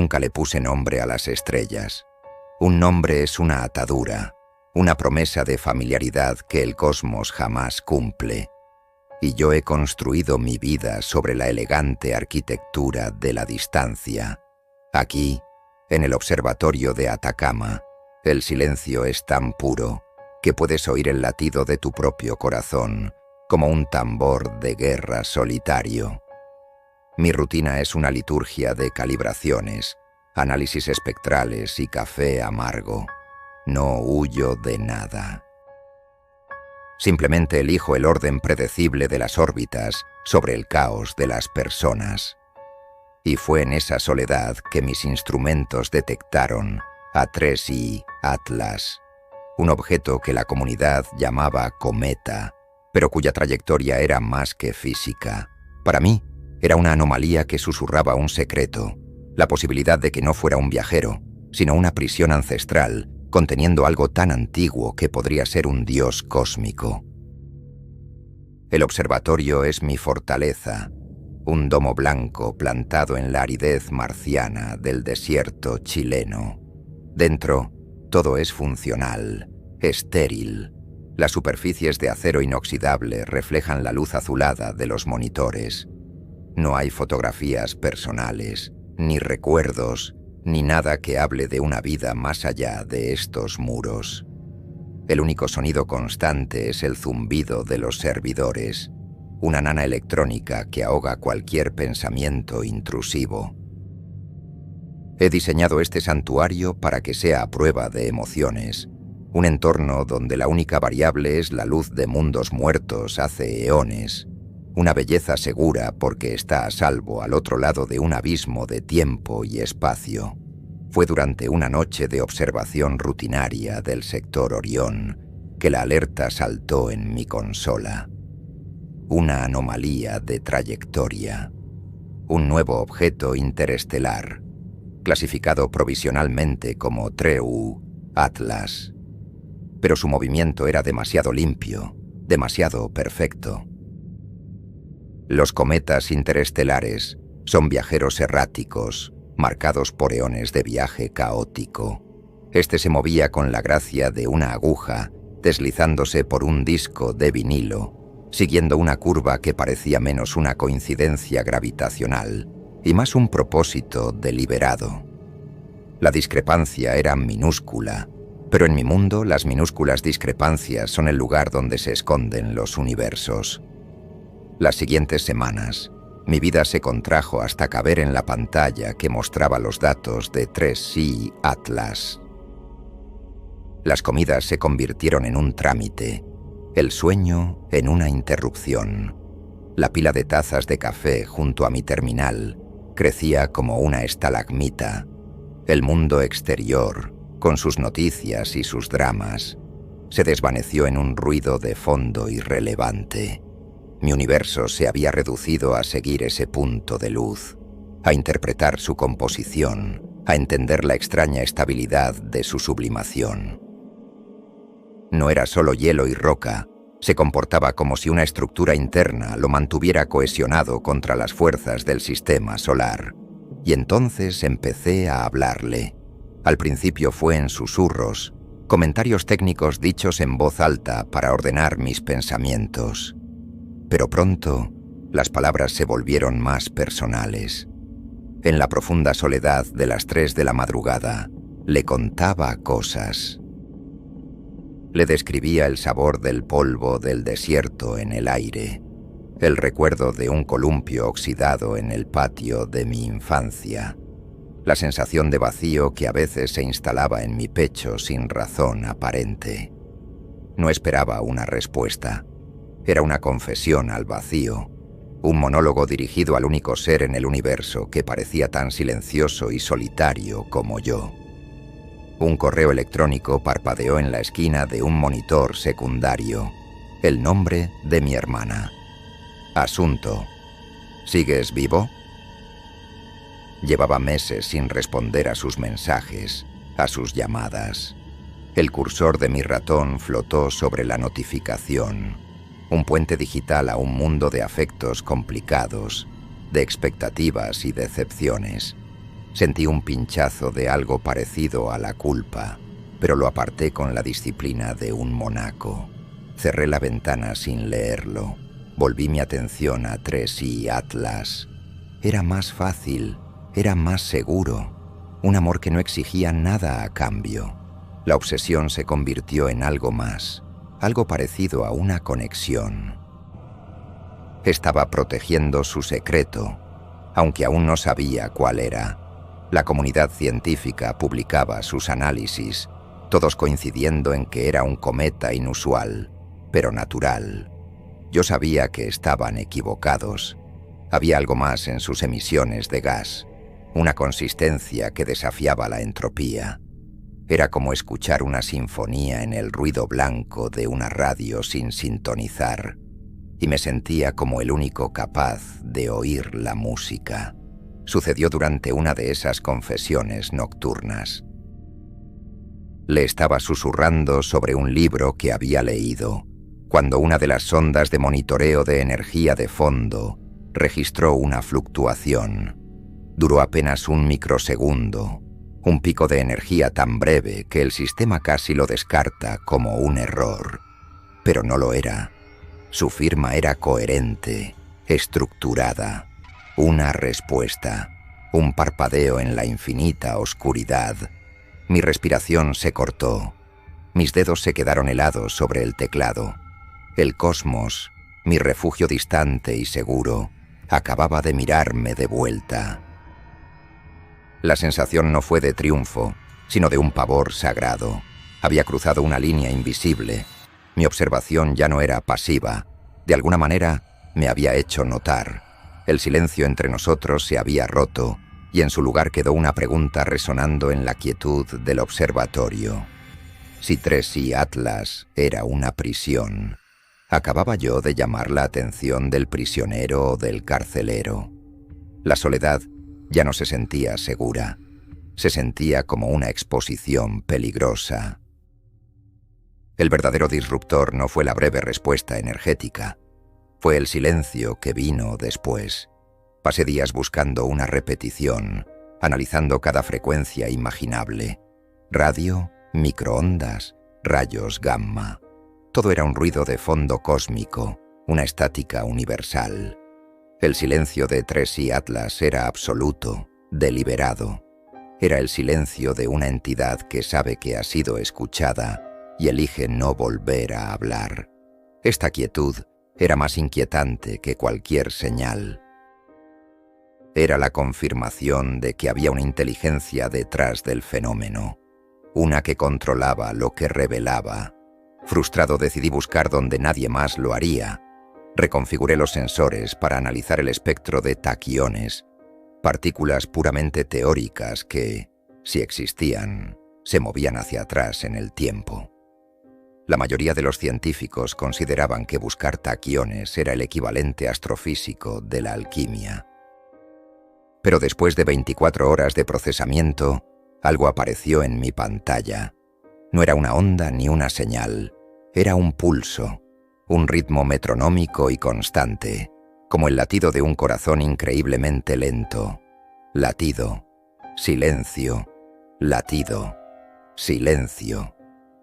Nunca le puse nombre a las estrellas. Un nombre es una atadura, una promesa de familiaridad que el cosmos jamás cumple. Y yo he construido mi vida sobre la elegante arquitectura de la distancia. Aquí, en el observatorio de Atacama, el silencio es tan puro que puedes oír el latido de tu propio corazón, como un tambor de guerra solitario. Mi rutina es una liturgia de calibraciones, análisis espectrales y café amargo. No huyo de nada. Simplemente elijo el orden predecible de las órbitas sobre el caos de las personas. Y fue en esa soledad que mis instrumentos detectaron a 3I Atlas, un objeto que la comunidad llamaba cometa, pero cuya trayectoria era más que física. Para mí, era una anomalía que susurraba un secreto, la posibilidad de que no fuera un viajero, sino una prisión ancestral, conteniendo algo tan antiguo que podría ser un dios cósmico. El observatorio es mi fortaleza, un domo blanco plantado en la aridez marciana del desierto chileno. Dentro, todo es funcional, estéril. Las superficies de acero inoxidable reflejan la luz azulada de los monitores. No hay fotografías personales, ni recuerdos, ni nada que hable de una vida más allá de estos muros. El único sonido constante es el zumbido de los servidores, una nana electrónica que ahoga cualquier pensamiento intrusivo. He diseñado este santuario para que sea a prueba de emociones, un entorno donde la única variable es la luz de mundos muertos hace eones, una belleza segura porque está a salvo al otro lado de un abismo de tiempo y espacio. Fue durante una noche de observación rutinaria del sector Orión que la alerta saltó en mi consola. Una anomalía de trayectoria. Un nuevo objeto interestelar, clasificado provisionalmente como 3U Atlas. Pero su movimiento era demasiado limpio, demasiado perfecto. Los cometas interestelares son viajeros erráticos, marcados por eones de viaje caótico. Este se movía con la gracia de una aguja, deslizándose por un disco de vinilo, siguiendo una curva que parecía menos una coincidencia gravitacional y más un propósito deliberado. La discrepancia era minúscula, pero en mi mundo las minúsculas discrepancias son el lugar donde se esconden los universos. Las siguientes semanas, mi vida se contrajo hasta caber en la pantalla que mostraba los datos de 3I Atlas. Las comidas se convirtieron en un trámite, el sueño en una interrupción. La pila de tazas de café junto a mi terminal crecía como una estalagmita. El mundo exterior, con sus noticias y sus dramas, se desvaneció en un ruido de fondo irrelevante. Mi universo se había reducido a seguir ese punto de luz, a interpretar su composición, a entender la extraña estabilidad de su sublimación. No era solo hielo y roca, se comportaba como si una estructura interna lo mantuviera cohesionado contra las fuerzas del sistema solar. Y entonces empecé a hablarle. Al principio fue en susurros, comentarios técnicos dichos en voz alta para ordenar mis pensamientos. Pero pronto, las palabras se volvieron más personales. En la profunda soledad de las 3 de la madrugada, le contaba cosas. Le describía el sabor del polvo del desierto en el aire, el recuerdo de un columpio oxidado en el patio de mi infancia, la sensación de vacío que a veces se instalaba en mi pecho sin razón aparente. No esperaba una respuesta. Era una confesión al vacío, un monólogo dirigido al único ser en el universo que parecía tan silencioso y solitario como yo. Un correo electrónico parpadeó en la esquina de un monitor secundario. El nombre de mi hermana. Asunto: ¿sigues vivo? Llevaba meses sin responder a sus mensajes, a sus llamadas. El cursor de mi ratón flotó sobre la notificación. Un puente digital a un mundo de afectos complicados, de expectativas y decepciones. Sentí un pinchazo de algo parecido a la culpa, pero lo aparté con la disciplina de un monaco. Cerré la ventana sin leerlo. Volví mi atención a Tracy Atlas. Era más fácil, era más seguro. Un amor que no exigía nada a cambio. La obsesión se convirtió en algo más, algo parecido a una conexión. Estaba protegiendo su secreto, aunque aún no sabía cuál era. La comunidad científica publicaba sus análisis, todos coincidiendo en que era un cometa inusual, pero natural. Yo sabía que estaban equivocados. Había algo más en sus emisiones de gas, una consistencia que desafiaba la entropía. Era como escuchar una sinfonía en el ruido blanco de una radio sin sintonizar, y me sentía como el único capaz de oír la música. Sucedió durante una de esas confesiones nocturnas. Le estaba susurrando sobre un libro que había leído, cuando una de las sondas de monitoreo de energía de fondo registró una fluctuación. Duró apenas un microsegundo, un pico de energía tan breve que el sistema casi lo descarta como un error. Pero no lo era. Su firma era coherente, estructurada. Una respuesta, un parpadeo en la infinita oscuridad. Mi respiración se cortó. Mis dedos se quedaron helados sobre el teclado. El cosmos, mi refugio distante y seguro, acababa de mirarme de vuelta. La sensación no fue de triunfo, sino de un pavor sagrado. Había cruzado una línea invisible. Mi observación ya no era pasiva. De alguna manera, me había hecho notar. El silencio entre nosotros se había roto, y en su lugar quedó una pregunta resonando en la quietud del observatorio. Si Tracy Atlas era una prisión, ¿acababa yo de llamar la atención del prisionero o del carcelero? La soledad ya no se sentía segura. Se sentía como una exposición peligrosa. El verdadero disruptor no fue la breve respuesta energética. Fue el silencio que vino después. Pasé días buscando una repetición, analizando cada frecuencia imaginable. Radio, microondas, rayos gamma. Todo era un ruido de fondo cósmico, una estática universal. El silencio de Tracy Atlas era absoluto, deliberado. Era el silencio de una entidad que sabe que ha sido escuchada y elige no volver a hablar. Esta quietud era más inquietante que cualquier señal. Era la confirmación de que había una inteligencia detrás del fenómeno, una que controlaba lo que revelaba. Frustrado decidí buscar donde nadie más lo haría. Reconfiguré los sensores para analizar el espectro de taquiones, partículas puramente teóricas que, si existían, se movían hacia atrás en el tiempo. La mayoría de los científicos consideraban que buscar taquiones era el equivalente astrofísico de la alquimia. Pero después de 24 horas de procesamiento, algo apareció en mi pantalla. No era una onda ni una señal, era un pulso, un ritmo metronómico y constante, como el latido de un corazón increíblemente lento. Latido, silencio, latido, silencio.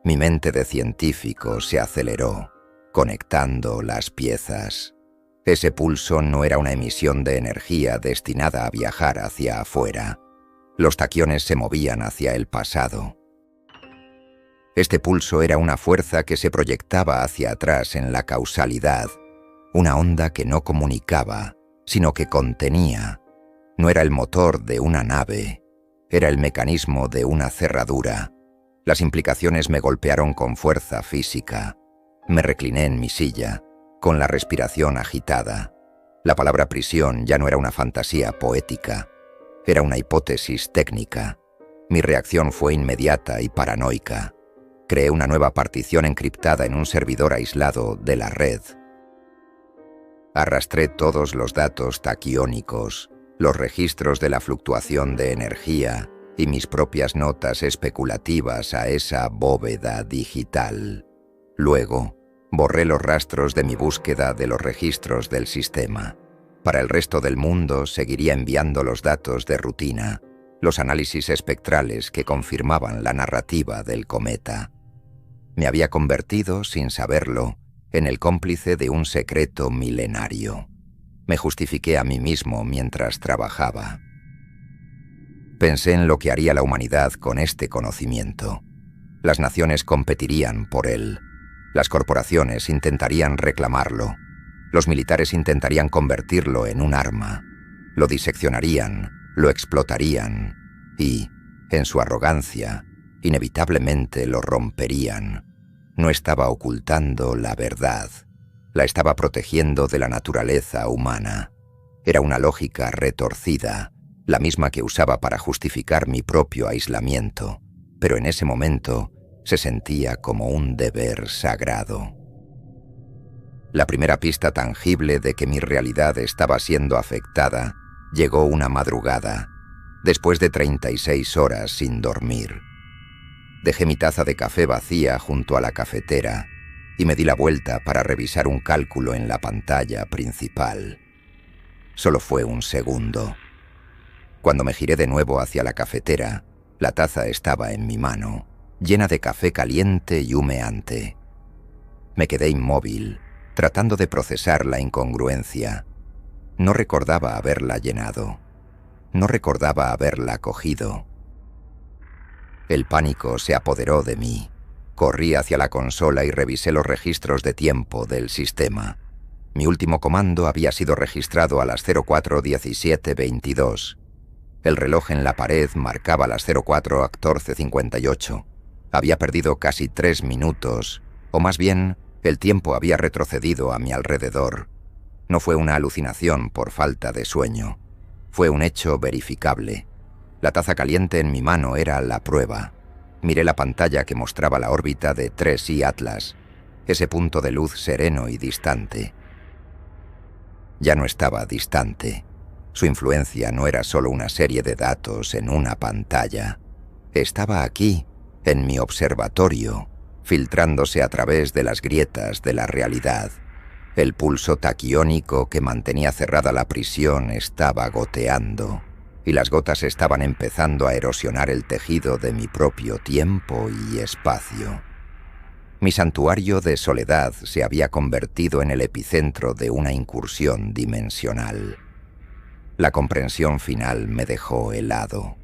Mi mente de científico se aceleró, conectando las piezas. Ese pulso no era una emisión de energía destinada a viajar hacia afuera. Los taquiones se movían hacia el pasado. Este pulso era una fuerza que se proyectaba hacia atrás en la causalidad, una onda que no comunicaba, sino que contenía. No era el motor de una nave, era el mecanismo de una cerradura. Las implicaciones me golpearon con fuerza física. Me recliné en mi silla, con la respiración agitada. La palabra prisión ya no era una fantasía poética, era una hipótesis técnica. Mi reacción fue inmediata y paranoica. Creé una nueva partición encriptada en un servidor aislado de la red. Arrastré todos los datos taquiónicos, los registros de la fluctuación de energía y mis propias notas especulativas a esa bóveda digital. Luego, borré los rastros de mi búsqueda de los registros del sistema. Para el resto del mundo seguiría enviando los datos de rutina, los análisis espectrales que confirmaban la narrativa del cometa. Me había convertido, sin saberlo, en el cómplice de un secreto milenario. Me justifiqué a mí mismo mientras trabajaba. Pensé en lo que haría la humanidad con este conocimiento. Las naciones competirían por él. Las corporaciones intentarían reclamarlo. Los militares intentarían convertirlo en un arma. Lo diseccionarían, lo explotarían y, en su arrogancia, inevitablemente lo romperían. No estaba ocultando la verdad. La estaba protegiendo de la naturaleza humana. Era una lógica retorcida, la misma que usaba para justificar mi propio aislamiento, pero en ese momento se sentía como un deber sagrado. La primera pista tangible de que mi realidad estaba siendo afectada llegó una madrugada, después de 36 horas sin dormir. Dejé mi taza de café vacía junto a la cafetera y me di la vuelta para revisar un cálculo en la pantalla principal. Solo fue un segundo. Cuando me giré de nuevo hacia la cafetera, la taza estaba en mi mano, llena de café caliente y humeante. Me quedé inmóvil, tratando de procesar la incongruencia. No recordaba haberla llenado. No recordaba haberla cogido. El pánico se apoderó de mí. Corrí hacia la consola y revisé los registros de tiempo del sistema. Mi último comando había sido registrado a las 04:17:22. El reloj en la pared marcaba las 04:14:58. Había perdido casi 3 minutos, o más bien, el tiempo había retrocedido a mi alrededor. No fue una alucinación por falta de sueño. Fue un hecho verificable. La taza caliente en mi mano era la prueba. Miré la pantalla que mostraba la órbita de 3i Atlas, ese punto de luz sereno y distante. Ya no estaba distante. Su influencia no era solo una serie de datos en una pantalla. Estaba aquí, en mi observatorio, filtrándose a través de las grietas de la realidad. El pulso taquiónico que mantenía cerrada la prisión estaba goteando, y las gotas estaban empezando a erosionar el tejido de mi propio tiempo y espacio. Mi santuario de soledad se había convertido en el epicentro de una incursión dimensional. La comprensión final me dejó helado.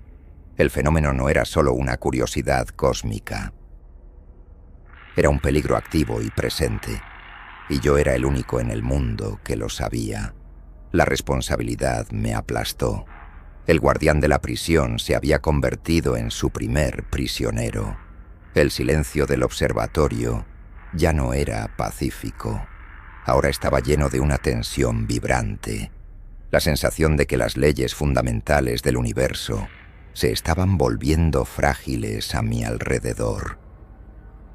El fenómeno no era solo una curiosidad cósmica. Era un peligro activo y presente, y yo era el único en el mundo que lo sabía. La responsabilidad me aplastó. El guardián de la prisión se había convertido en su primer prisionero. El silencio del observatorio ya no era pacífico. Ahora estaba lleno de una tensión vibrante. La sensación de que las leyes fundamentales del universo se estaban volviendo frágiles a mi alrededor.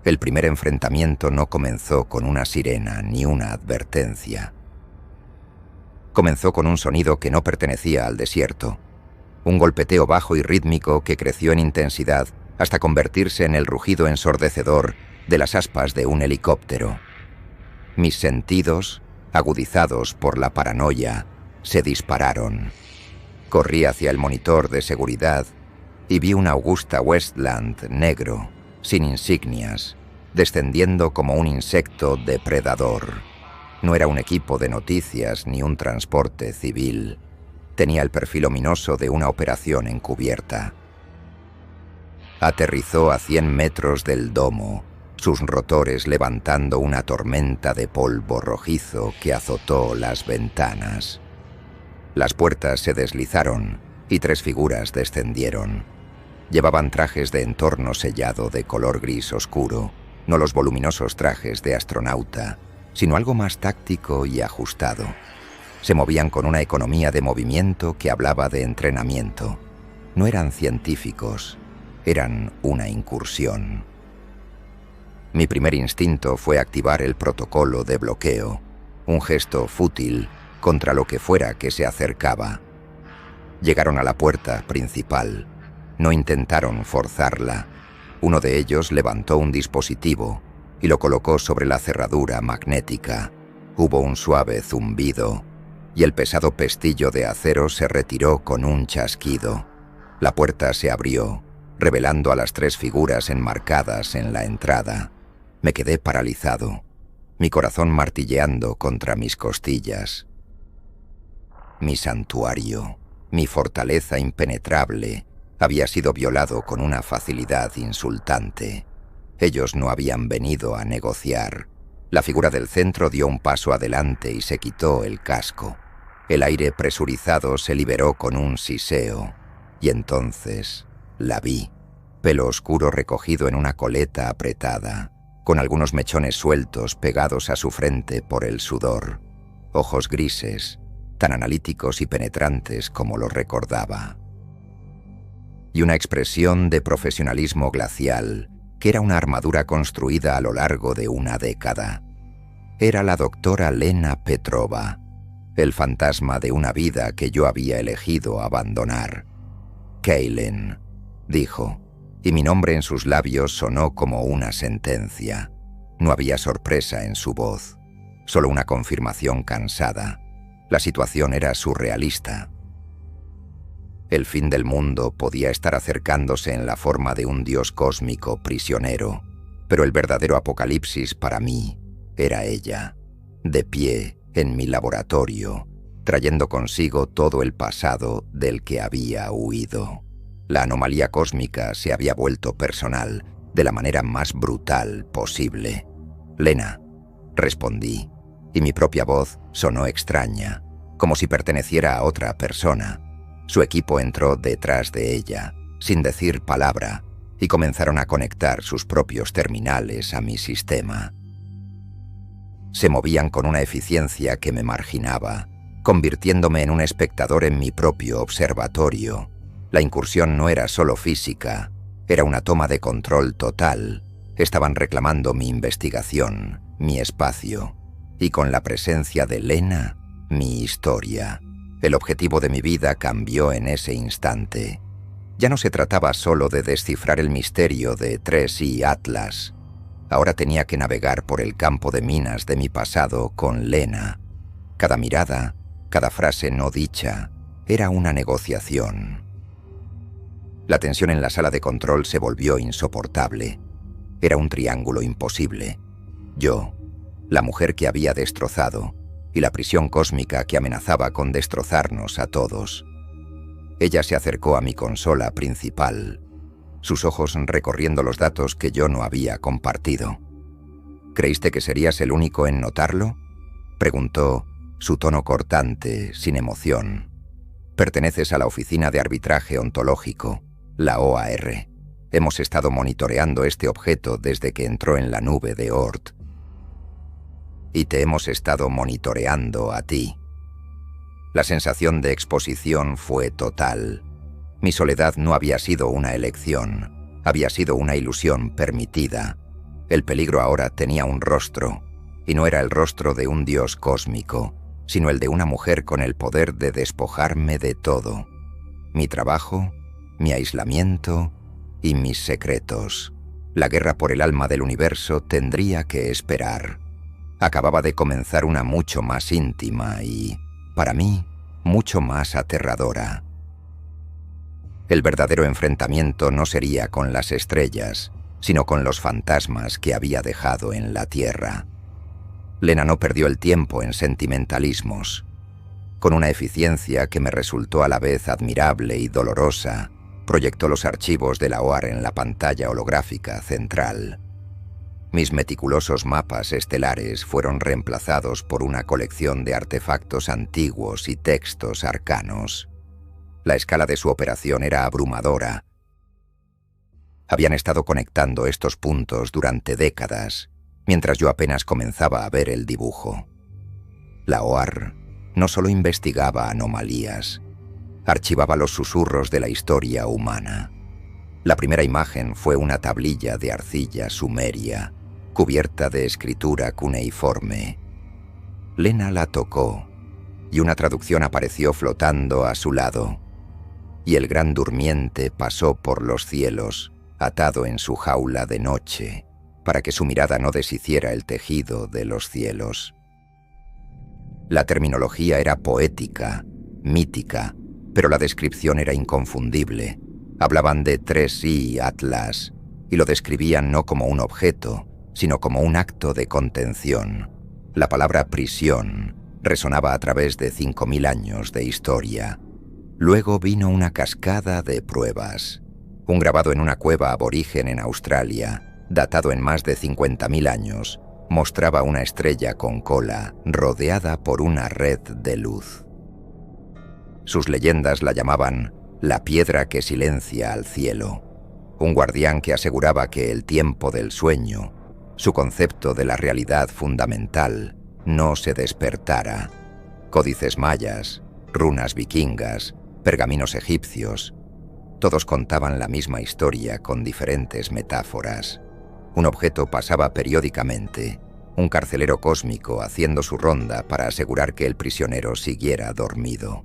El primer enfrentamiento no comenzó con una sirena ni una advertencia. Comenzó con un sonido que no pertenecía al desierto. Un golpeteo bajo y rítmico que creció en intensidad hasta convertirse en el rugido ensordecedor de las aspas de un helicóptero. Mis sentidos, agudizados por la paranoia, se dispararon. Corrí hacia el monitor de seguridad y vi un Augusta Westland negro, sin insignias, descendiendo como un insecto depredador. No era un equipo de noticias ni un transporte civil. Tenía el perfil ominoso de una operación encubierta. Aterrizó a 100 metros del domo, sus rotores levantando una tormenta de polvo rojizo que azotó las ventanas. Las puertas se deslizaron y 3 figuras descendieron. Llevaban trajes de entorno sellado de color gris oscuro, no los voluminosos trajes de astronauta, sino algo más táctico y ajustado. Se movían con una economía de movimiento que hablaba de entrenamiento. No eran científicos, eran una incursión. Mi primer instinto fue activar el protocolo de bloqueo, un gesto fútil contra lo que fuera que se acercaba. Llegaron a la puerta principal. No intentaron forzarla. Uno de ellos levantó un dispositivo y lo colocó sobre la cerradura magnética. Hubo un suave zumbido y el pesado pestillo de acero se retiró con un chasquido. La puerta se abrió, revelando a las 3 figuras enmarcadas en la entrada. Me quedé paralizado, mi corazón martilleando contra mis costillas. Mi santuario, mi fortaleza impenetrable, había sido violado con una facilidad insultante. Ellos no habían venido a negociar. La figura del centro dio un paso adelante y se quitó el casco. El aire presurizado se liberó con un siseo. Y entonces la vi. Pelo oscuro recogido en una coleta apretada, con algunos mechones sueltos pegados a su frente por el sudor. Ojos grises, tan analíticos y penetrantes como los recordaba. Y una expresión de profesionalismo glacial, que era una armadura construida a lo largo de una década. Era la doctora Lena Petrova, el fantasma de una vida que yo había elegido abandonar. Kaylen, dijo, y mi nombre en sus labios sonó como una sentencia. No había sorpresa en su voz, solo una confirmación cansada. La situación era surrealista. El fin del mundo podía estar acercándose en la forma de un dios cósmico prisionero, pero el verdadero apocalipsis para mí era ella, de pie en mi laboratorio, trayendo consigo todo el pasado del que había huido. La anomalía cósmica se había vuelto personal de la manera más brutal posible. «Lena», respondí, y mi propia voz sonó extraña, como si perteneciera a otra persona. Su equipo entró detrás de ella, sin decir palabra, y comenzaron a conectar sus propios terminales a mi sistema. Se movían con una eficiencia que me marginaba, convirtiéndome en un espectador en mi propio observatorio. La incursión no era solo física, era una toma de control total. Estaban reclamando mi investigación, mi espacio, y con la presencia de Lena, mi historia. El objetivo de mi vida cambió en ese instante. Ya no se trataba solo de descifrar el misterio de 3i Atlas. Ahora tenía que navegar por el campo de minas de mi pasado con Lena. Cada mirada, cada frase no dicha, era una negociación. La tensión en la sala de control se volvió insoportable. Era un triángulo imposible. Yo, la mujer que había destrozado, y la prisión cósmica que amenazaba con destrozarnos a todos. Ella se acercó a mi consola principal, sus ojos recorriendo los datos que yo no había compartido. «¿Creíste que serías el único en notarlo?», preguntó, su tono cortante, sin emoción. «Perteneces a la Oficina de Arbitraje Ontológico, la OAR. Hemos estado monitoreando este objeto desde que entró en la nube de Oort. Y te hemos estado monitoreando a ti». La sensación de exposición fue total. Mi soledad no había sido una elección, había sido una ilusión permitida. El peligro ahora tenía un rostro, y no era el rostro de un dios cósmico, sino el de una mujer con el poder de despojarme de todo. Mi trabajo, mi aislamiento y mis secretos. La guerra por el alma del universo tendría que esperar. Acababa de comenzar una mucho más íntima y, para mí, mucho más aterradora. El verdadero enfrentamiento no sería con las estrellas, sino con los fantasmas que había dejado en la Tierra. Lena no perdió el tiempo en sentimentalismos. Con una eficiencia que me resultó a la vez admirable y dolorosa, proyectó los archivos de la OAR en la pantalla holográfica central. Mis meticulosos mapas estelares fueron reemplazados por una colección de artefactos antiguos y textos arcanos. La escala de su operación era abrumadora. Habían estado conectando estos puntos durante décadas, mientras yo apenas comenzaba a ver el dibujo. La OAR no solo investigaba anomalías, archivaba los susurros de la historia humana. La primera imagen fue una tablilla de arcilla sumeria, cubierta de escritura cuneiforme. Lena la tocó, y una traducción apareció flotando a su lado. Y el gran durmiente pasó por los cielos, atado en su jaula de noche, para que su mirada no deshiciera el tejido de los cielos. La terminología era poética, mítica, pero la descripción era inconfundible. Hablaban de 3i Atlas y lo describían no como un objeto, sino como un acto de contención. La palabra prisión resonaba a través de 5000 años de historia. Luego vino una cascada de pruebas. Un grabado en una cueva aborigen en Australia, datado en más de 50.000 años, mostraba una estrella con cola rodeada por una red de luz. Sus leyendas la llamaban la piedra que silencia al cielo, un guardián que aseguraba que el tiempo del sueño, su concepto de la realidad fundamental, no se despertara. Códices mayas, runas vikingas, pergaminos egipcios, todos contaban la misma historia con diferentes metáforas. Un objeto pasaba periódicamente, un carcelero cósmico haciendo su ronda para asegurar que el prisionero siguiera dormido.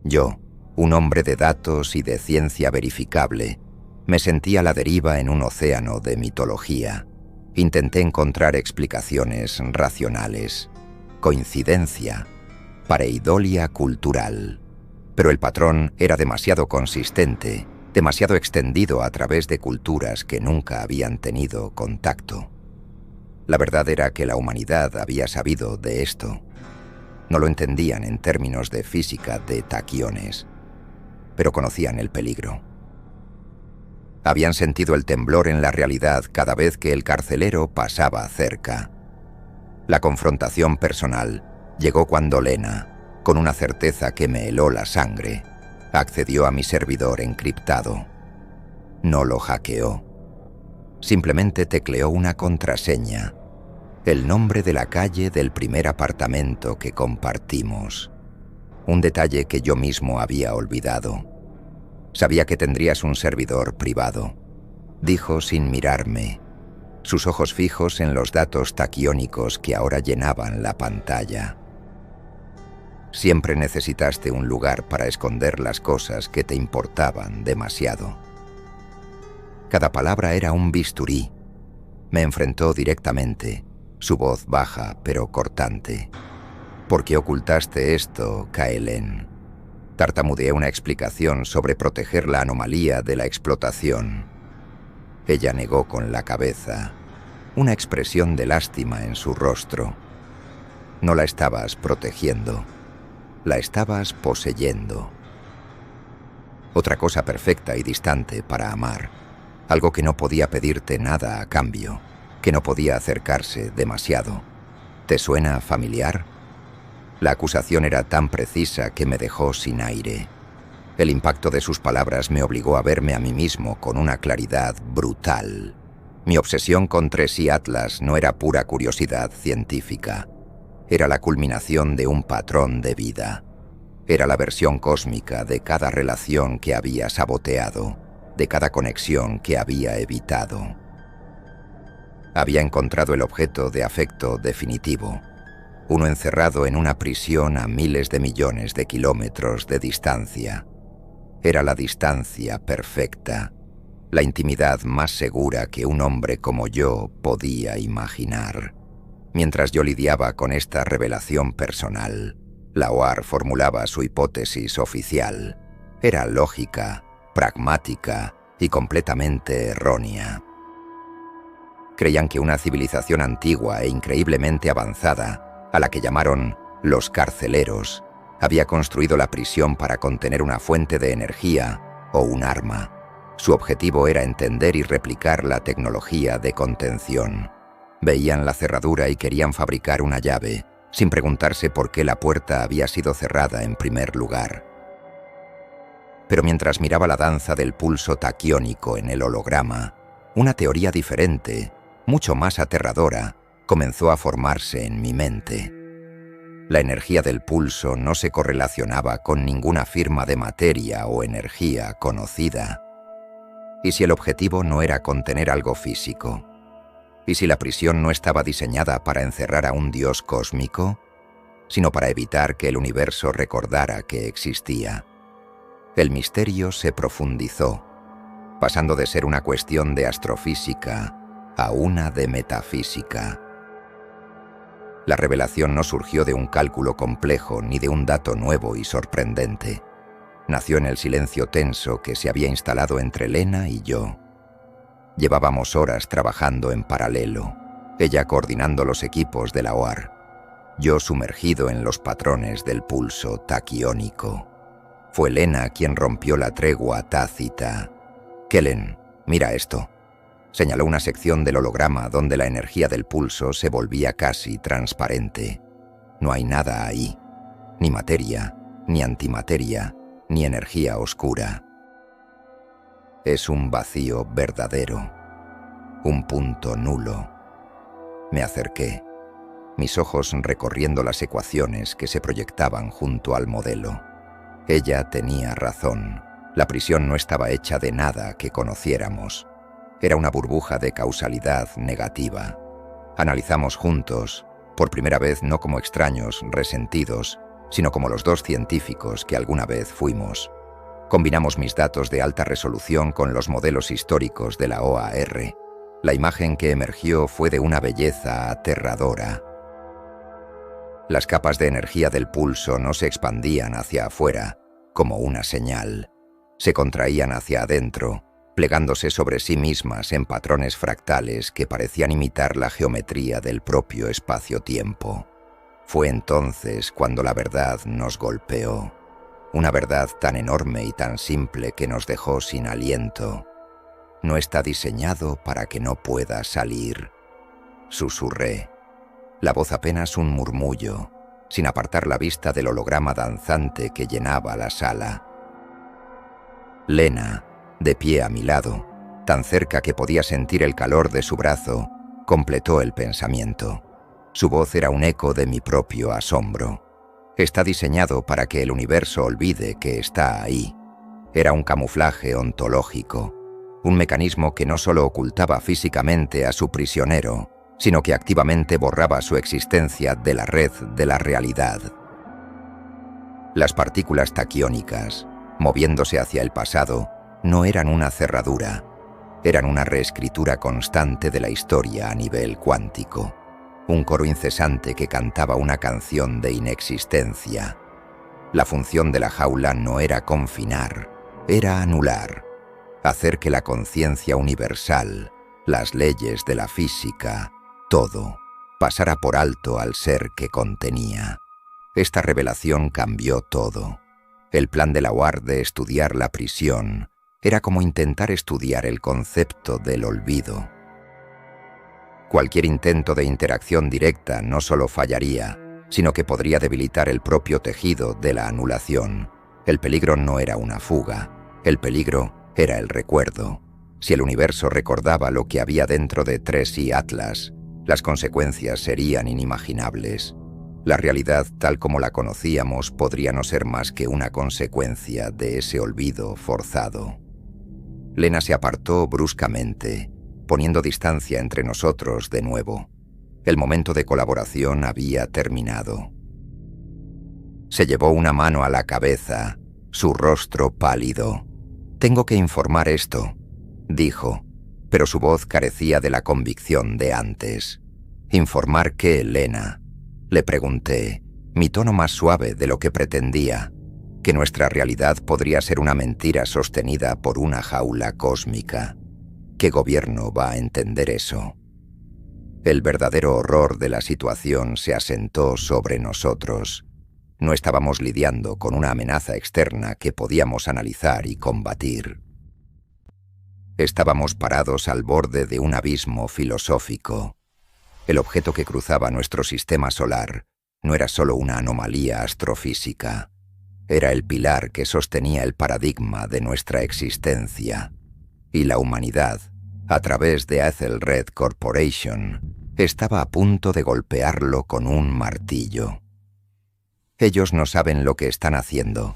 Yo, un hombre de datos y de ciencia verificable, me sentí a la deriva en un océano de mitología. Intenté encontrar explicaciones racionales, coincidencia, pareidolia cultural. Pero el patrón era demasiado consistente, demasiado extendido a través de culturas que nunca habían tenido contacto. La verdad era que la humanidad había sabido de esto. No lo entendían en términos de física de taquiones, pero conocían el peligro. Habían sentido el temblor en la realidad cada vez que el carcelero pasaba cerca. La confrontación personal llegó cuando Lena, con una certeza que me heló la sangre, accedió a mi servidor encriptado. No lo hackeó. Simplemente tecleó una contraseña, el nombre de la calle del primer apartamento que compartimos. Un detalle que yo mismo había olvidado. Sabía que tendrías un servidor privado, dijo sin mirarme, sus ojos fijos en los datos taquiónicos que ahora llenaban la pantalla. Siempre necesitaste un lugar para esconder las cosas que te importaban demasiado. Cada palabra era un bisturí. Me enfrentó directamente, su voz baja pero cortante. ¿Por qué ocultaste esto, Kaelen? Tartamudeé una explicación sobre proteger la anomalía de la explotación. Ella negó con la cabeza, una expresión de lástima en su rostro. No la estabas protegiendo. La estabas poseyendo. Otra cosa perfecta y distante para amar. Algo que no podía pedirte nada a cambio, que no podía acercarse demasiado. ¿Te suena familiar? La acusación era tan precisa que me dejó sin aire. El impacto de sus palabras me obligó a verme a mí mismo con una claridad brutal. Mi obsesión con 3i Atlas no era pura curiosidad científica. Era la culminación de un patrón de vida. Era la versión cósmica de cada relación que había saboteado, de cada conexión que había evitado. Había encontrado el objeto de afecto definitivo, uno encerrado en una prisión a miles de millones de kilómetros de distancia. Era la distancia perfecta, la intimidad más segura que un hombre como yo podía imaginar. Mientras yo lidiaba con esta revelación personal, la OAR formulaba su hipótesis oficial. Era lógica, pragmática y completamente errónea. Creían que una civilización antigua e increíblemente avanzada, a la que llamaron los carceleros, había construido la prisión para contener una fuente de energía o un arma. Su objetivo era entender y replicar la tecnología de contención. Veían la cerradura y querían fabricar una llave, sin preguntarse por qué la puerta había sido cerrada en primer lugar. Pero mientras miraba la danza del pulso taquiónico en el holograma, una teoría diferente, mucho más aterradora, comenzó a formarse en mi mente. La energía del pulso no se correlacionaba con ninguna firma de materia o energía conocida. ¿Y si el objetivo no era contener algo físico? ¿Y si la prisión no estaba diseñada para encerrar a un dios cósmico, sino para evitar que el universo recordara que existía? El misterio se profundizó, pasando de ser una cuestión de astrofísica a una de metafísica. La revelación no surgió de un cálculo complejo ni de un dato nuevo y sorprendente. Nació en el silencio tenso que se había instalado entre Lena y yo. Llevábamos horas trabajando en paralelo, ella coordinando los equipos de la OAR, yo sumergido en los patrones del pulso taquiónico. Fue Lena quien rompió la tregua tácita. «Kellen, mira esto». Señaló una sección del holograma donde la energía del pulso se volvía casi transparente. No hay nada ahí, ni materia, ni antimateria, ni energía oscura. Es un vacío verdadero, un punto nulo. Me acerqué, mis ojos recorriendo las ecuaciones que se proyectaban junto al modelo. Ella tenía razón, la prisión no estaba hecha de nada que conociéramos. Era una burbuja de causalidad negativa. Analizamos juntos, por primera vez no como extraños resentidos, sino como los dos científicos que alguna vez fuimos. Combinamos mis datos de alta resolución con los modelos históricos de la OAR. La imagen que emergió fue de una belleza aterradora. Las capas de energía del pulso no se expandían hacia afuera, como una señal. Se contraían hacia adentro, plegándose sobre sí mismas en patrones fractales que parecían imitar la geometría del propio espacio-tiempo. Fue entonces cuando la verdad nos golpeó. Una verdad tan enorme y tan simple que nos dejó sin aliento. No está diseñado para que no pueda salir. Susurré. La voz apenas un murmullo, sin apartar la vista del holograma danzante que llenaba la sala. Lena, de pie a mi lado, tan cerca que podía sentir el calor de su brazo, completó el pensamiento. Su voz era un eco de mi propio asombro. Está diseñado para que el universo olvide que está ahí. Era un camuflaje ontológico, un mecanismo que no solo ocultaba físicamente a su prisionero, sino que activamente borraba su existencia de la red de la realidad. Las partículas taquiónicas, moviéndose hacia el pasado, no eran una cerradura, eran una reescritura constante de la historia a nivel cuántico, un coro incesante que cantaba una canción de inexistencia. La función de la jaula no era confinar, era anular, hacer que la conciencia universal, las leyes de la física, todo, pasara por alto al ser que contenía. Esta revelación cambió todo. El plan de la OAR de estudiar la prisión era como intentar estudiar el concepto del olvido. Cualquier intento de interacción directa no solo fallaría, sino que podría debilitar el propio tejido de la anulación. El peligro no era una fuga, el peligro era el recuerdo. Si el universo recordaba lo que había dentro de 3i Atlas, las consecuencias serían inimaginables. La realidad tal como la conocíamos podría no ser más que una consecuencia de ese olvido forzado. Lena se apartó bruscamente, poniendo distancia entre nosotros de nuevo. El momento de colaboración había terminado. Se llevó una mano a la cabeza, su rostro pálido. «Tengo que informar esto», dijo, pero su voz carecía de la convicción de antes. «¿Informar qué, Lena?», le pregunté, mi tono más suave de lo que pretendía, que nuestra realidad podría ser una mentira sostenida por una jaula cósmica. ¿Qué gobierno va a entender eso? El verdadero horror de la situación se asentó sobre nosotros. No estábamos lidiando con una amenaza externa que podíamos analizar y combatir. Estábamos parados al borde de un abismo filosófico. El objeto que cruzaba nuestro sistema solar no era solo una anomalía astrofísica, era el pilar que sostenía el paradigma de nuestra existencia. Y la humanidad, a través de Ethelred Corporation, estaba a punto de golpearlo con un martillo. «Ellos no saben lo que están haciendo»,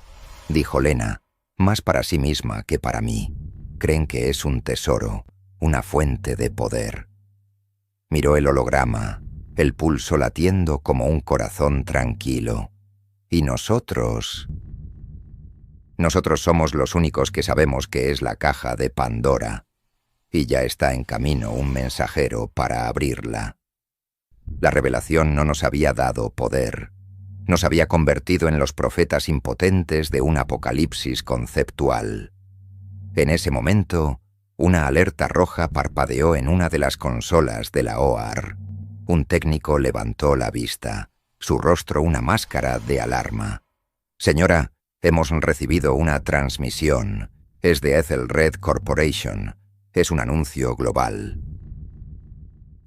dijo Lena, más para sí misma que para mí. «Creen que es un tesoro, una fuente de poder». Miró el holograma, el pulso latiendo como un corazón tranquilo. «Y nosotros somos los únicos que sabemos que es la caja de Pandora, y ya está en camino un mensajero para abrirla. La revelación no nos había dado poder, Nos había convertido en los profetas impotentes de un apocalipsis conceptual. En ese momento, una alerta roja parpadeó en una de las consolas de la OAR. Un técnico levantó la vista, su rostro una máscara de alarma. «Señora, hemos recibido una transmisión. Es de Ethelred Corporation. Es un anuncio global».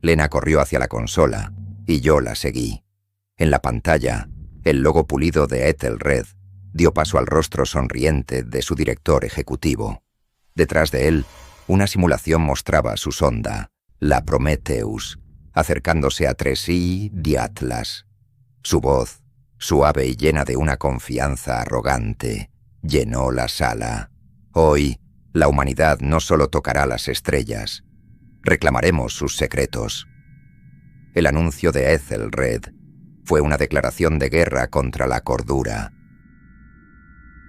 Lena corrió hacia la consola, y yo la seguí. En la pantalla, el logo pulido de Ethelred dio paso al rostro sonriente de su director ejecutivo. Detrás de él, una simulación mostraba su sonda, la Prometheus, acercándose a 3i de Atlas. Su voz, suave y llena de una confianza arrogante, llenó la sala. Hoy, la humanidad no solo tocará las estrellas, reclamaremos sus secretos. El anuncio de Ethelred fue una declaración de guerra contra la cordura.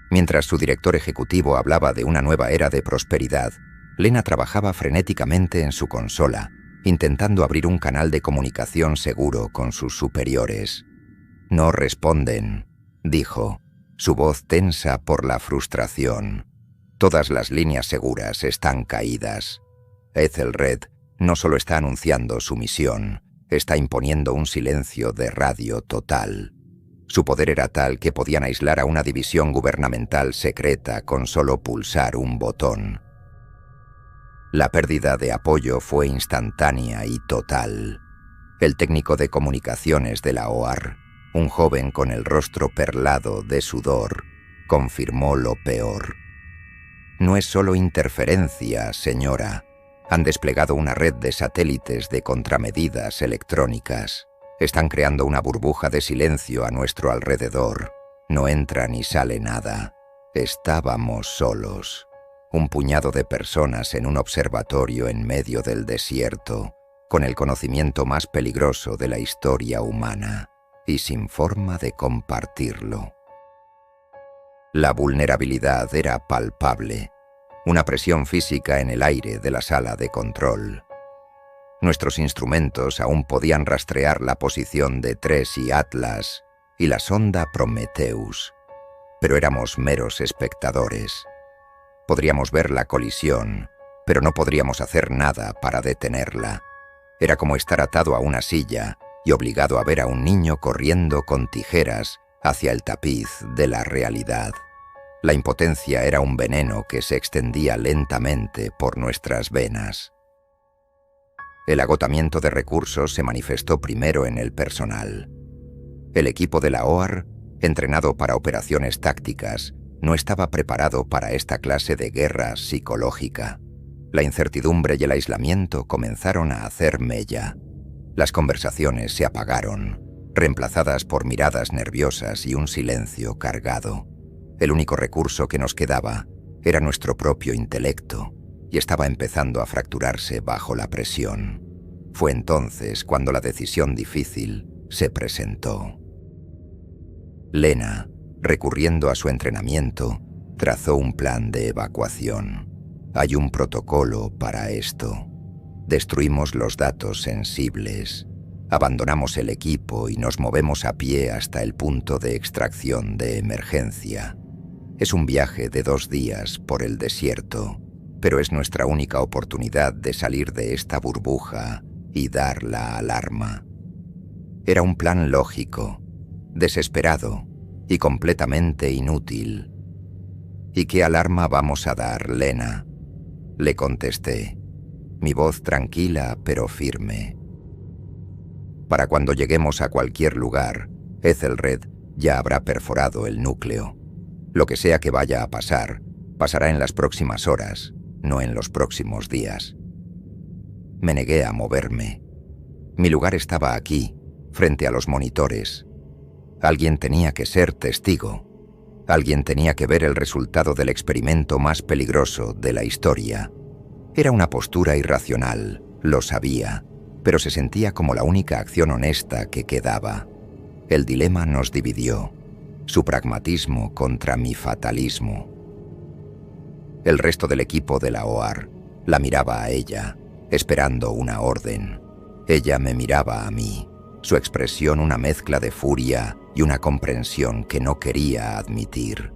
Mientras su director ejecutivo hablaba de una nueva era de prosperidad, Lena trabajaba frenéticamente en su consola, intentando abrir un canal de comunicación seguro con sus superiores. «No responden», dijo, su voz tensa por la frustración. «Todas las líneas seguras están caídas. Ethelred no solo está anunciando su misión, está imponiendo un silencio de radio total. Su poder era tal que podían aislar a una división gubernamental secreta con solo pulsar un botón. La pérdida de apoyo fue instantánea y total. El técnico de comunicaciones de la OAR, un joven con el rostro perlado de sudor, confirmó lo peor. «No es solo interferencia, señora. Han desplegado una red de satélites de contramedidas electrónicas. Están creando una burbuja de silencio a nuestro alrededor. No entra ni sale nada. Estábamos solos. Un puñado de personas en un observatorio en medio del desierto, con el conocimiento más peligroso de la historia humana, y sin forma de compartirlo». La vulnerabilidad era palpable. Una presión física en el aire de la sala de control. Nuestros instrumentos aún podían rastrear la posición de 3i Atlas y la sonda Prometheus, pero éramos meros espectadores. Podríamos ver la colisión, pero no podríamos hacer nada para detenerla. Era como estar atado a una silla y obligado a ver a un niño corriendo con tijeras hacia el tapiz de la realidad. La impotencia era un veneno que se extendía lentamente por nuestras venas. El agotamiento de recursos se manifestó primero en el personal. El equipo de la OAR, entrenado para operaciones tácticas, no estaba preparado para esta clase de guerra psicológica. La incertidumbre y el aislamiento comenzaron a hacer mella. Las conversaciones se apagaron, reemplazadas por miradas nerviosas y un silencio cargado. El único recurso que nos quedaba era nuestro propio intelecto, y estaba empezando a fracturarse bajo la presión. Fue entonces cuando la decisión difícil se presentó. Lena, recurriendo a su entrenamiento, trazó un plan de evacuación. Hay un protocolo para esto. Destruimos los datos sensibles, abandonamos el equipo y nos movemos a pie hasta el punto de extracción de emergencia. Es un viaje de 2 días por el desierto, pero es nuestra única oportunidad de salir de esta burbuja y dar la alarma. Era un plan lógico, desesperado y completamente inútil. «¿Y qué alarma vamos a dar, Lena?», le contesté, mi voz tranquila pero firme. «Para cuando lleguemos a cualquier lugar, Ethelred ya habrá perforado el núcleo. Lo que sea que vaya a pasar, pasará en las próximas horas, no en los próximos días». Me negué a moverme. Mi lugar estaba aquí, frente a los monitores. Alguien tenía que ser testigo. Alguien tenía que ver el resultado del experimento más peligroso de la historia. Era una postura irracional, lo sabía, pero se sentía como la única acción honesta que quedaba. El dilema nos dividió. Su pragmatismo contra mi fatalismo. El resto del equipo de la OAR la miraba a ella, esperando una orden. Ella me miraba a mí, su expresión una mezcla de furia y una comprensión que no quería admitir.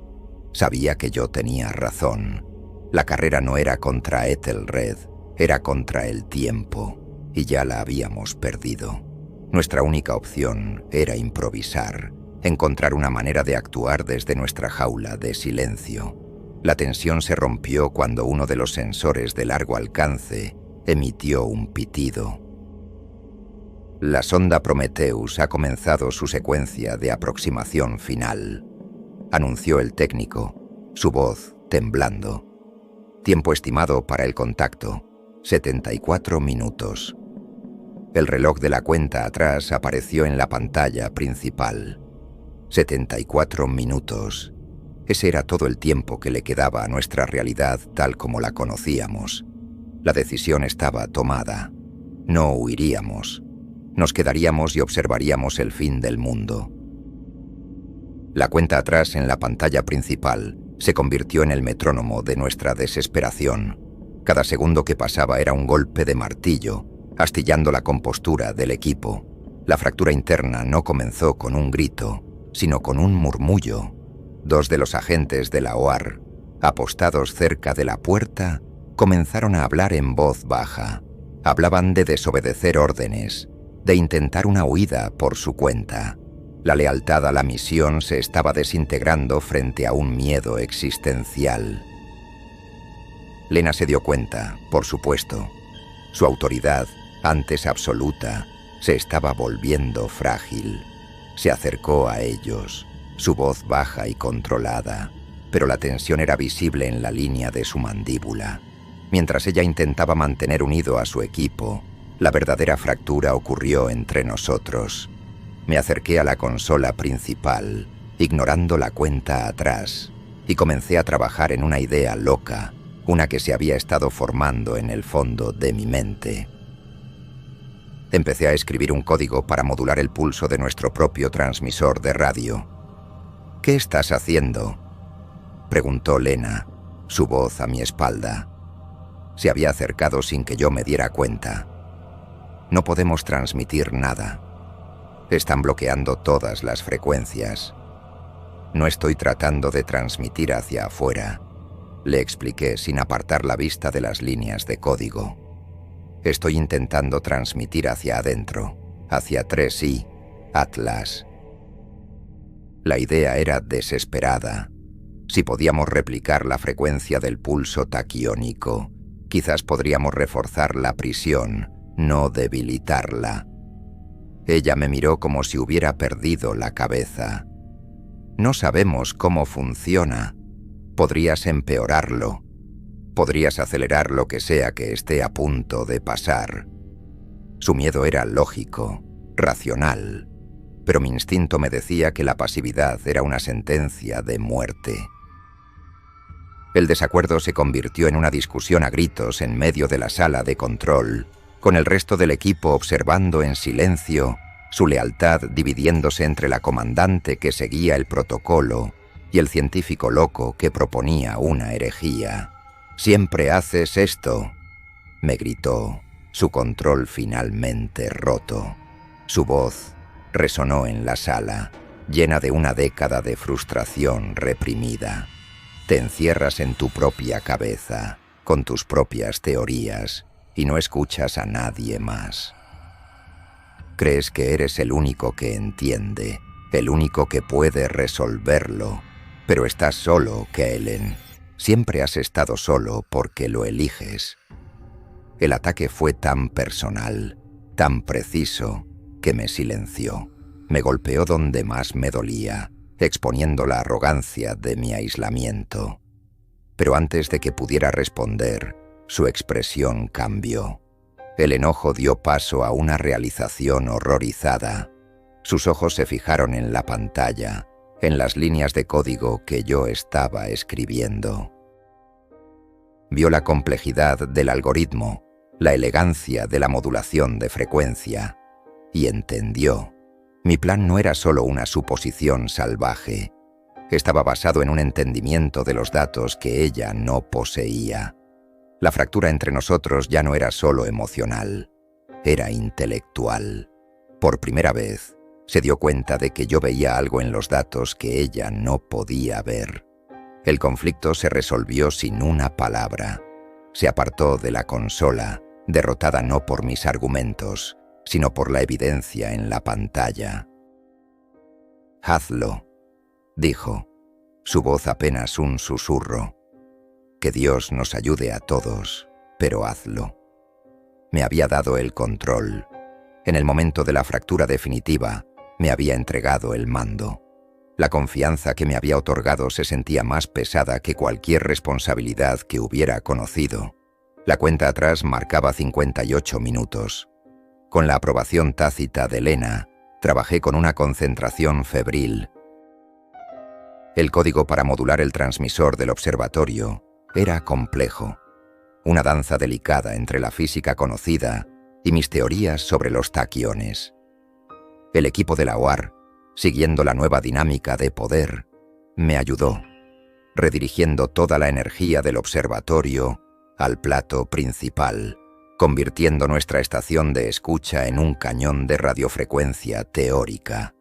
Sabía que yo tenía razón. La carrera no era contra Ethelred, era contra el tiempo, y ya la habíamos perdido. Nuestra única opción era improvisar, encontrar una manera de actuar desde nuestra jaula de silencio. La tensión se rompió cuando uno de los sensores de largo alcance emitió un pitido. La sonda Prometheus ha comenzado su secuencia de aproximación final, anunció el técnico, su voz temblando. Tiempo estimado para el contacto, 74 minutos. El reloj de la cuenta atrás apareció en la pantalla principal. 74 minutos. Ese era todo el tiempo que le quedaba a nuestra realidad tal como la conocíamos. La decisión estaba tomada. No huiríamos. Nos quedaríamos y observaríamos el fin del mundo. La cuenta atrás en la pantalla principal se convirtió en el metrónomo de nuestra desesperación. Cada segundo que pasaba era un golpe de martillo, astillando la compostura del equipo. La fractura interna no comenzó con un grito, sino con un murmullo. Dos de los agentes de la OAR, apostados cerca de la puerta, comenzaron a hablar en voz baja. Hablaban de desobedecer órdenes, de intentar una huida por su cuenta. La lealtad a la misión se estaba desintegrando frente a un miedo existencial. Lena se dio cuenta, por supuesto. Su autoridad, antes absoluta, se estaba volviendo frágil. Se acercó a ellos, su voz baja y controlada, pero la tensión era visible en la línea de su mandíbula. Mientras ella intentaba mantener unido a su equipo, la verdadera fractura ocurrió entre nosotros. Me acerqué a la consola principal, ignorando la cuenta atrás, y comencé a trabajar en una idea loca, una que se había estado formando en el fondo de mi mente. Empecé a escribir un código para modular el pulso de nuestro propio transmisor de radio. «¿Qué estás haciendo?», preguntó Lena, su voz a mi espalda. Se había acercado sin que yo me diera cuenta. «No podemos transmitir nada. Están bloqueando todas las frecuencias. No estoy tratando de transmitir hacia afuera», le expliqué sin apartar la vista de las líneas de código. «Estoy intentando transmitir hacia adentro, hacia 3i, Atlas». La idea era desesperada. Si podíamos replicar la frecuencia del pulso taquiónico, quizás podríamos reforzar la prisión, no debilitarla. Ella me miró como si hubiera perdido la cabeza. «No sabemos cómo funciona. Podrías empeorarlo. Podrías acelerar lo que sea que esté a punto de pasar». Su miedo era lógico, racional, pero mi instinto me decía que la pasividad era una sentencia de muerte. El desacuerdo se convirtió en una discusión a gritos en medio de la sala de control, con el resto del equipo observando en silencio, su lealtad dividiéndose entre la comandante que seguía el protocolo y el científico loco que proponía una herejía. «Siempre haces esto», me gritó, su control finalmente roto. Su voz resonó en la sala, llena de una década de frustración reprimida. «Te encierras en tu propia cabeza, con tus propias teorías, y no escuchas a nadie más. Crees que eres el único que entiende, el único que puede resolverlo, pero estás solo, Kellen. Siempre has estado solo porque lo eliges». El ataque fue tan personal, tan preciso, que me silenció. Me golpeó donde más me dolía, exponiendo la arrogancia de mi aislamiento. Pero antes de que pudiera responder, su expresión cambió. El enojo dio paso a una realización horrorizada. Sus ojos se fijaron en la pantalla, en las líneas de código que yo estaba escribiendo. Vio la complejidad del algoritmo, la elegancia de la modulación de frecuencia, y entendió. Mi plan no era solo una suposición salvaje. Estaba basado en un entendimiento de los datos que ella no poseía. La fractura entre nosotros ya no era solo emocional, era intelectual. Por primera vez, Se dio cuenta de que yo veía algo en los datos que ella no podía ver. El conflicto se resolvió sin una palabra. Se apartó de la consola, derrotada no por mis argumentos, sino por la evidencia en la pantalla. «Hazlo», dijo, su voz apenas un susurro. «Que Dios nos ayude a todos, pero hazlo». Me había dado el control. En el momento de la fractura definitiva, me había entregado el mando. La confianza que me había otorgado se sentía más pesada que cualquier responsabilidad que hubiera conocido. La cuenta atrás marcaba 58 minutos. Con la aprobación tácita de Lena, trabajé con una concentración febril. El código para modular el transmisor del observatorio era complejo. Una danza delicada entre la física conocida y mis teorías sobre los taquiones. El equipo de la OAR, siguiendo la nueva dinámica de poder, me ayudó, redirigiendo toda la energía del observatorio al plato principal, convirtiendo nuestra estación de escucha en un cañón de radiofrecuencia teórica.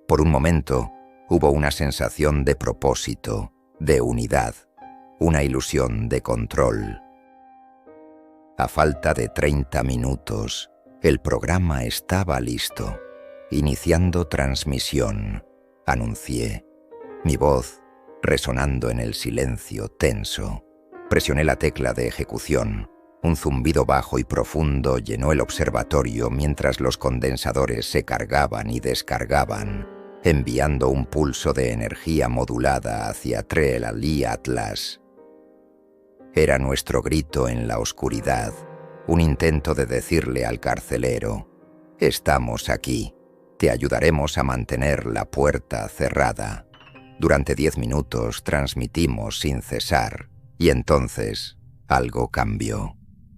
Por un momento, hubo una sensación de propósito, de unidad, una ilusión de control. A falta de 30 minutos, el programa estaba listo. Iniciando transmisión, anuncié, mi voz resonando en el silencio tenso. Presioné la tecla de ejecución. Un zumbido bajo y profundo llenó el observatorio mientras los condensadores se cargaban y descargaban, enviando un pulso de energía modulada hacia Treel Ali Atlas. Era nuestro grito en la oscuridad, un intento de decirle al carcelero, «Estamos aquí, te ayudaremos a mantener la puerta cerrada». Durante 10 minutos transmitimos sin cesar, y entonces algo cambió.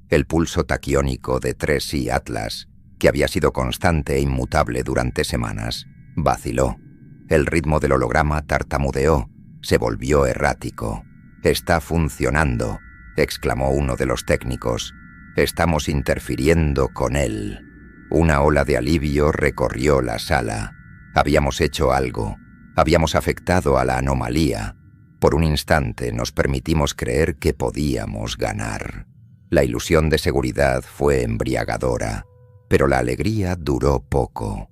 El pulso taquiónico de 3i Atlas, que había sido constante e inmutable durante semanas, vaciló. El ritmo del holograma tartamudeó, se volvió errático. «Está funcionando», exclamó uno de los técnicos. «Estamos interfiriendo con él». Una ola de alivio recorrió la sala. Habíamos hecho algo. Habíamos afectado a la anomalía. Por un instante nos permitimos creer que podíamos ganar. La ilusión de seguridad fue embriagadora, pero la alegría duró poco.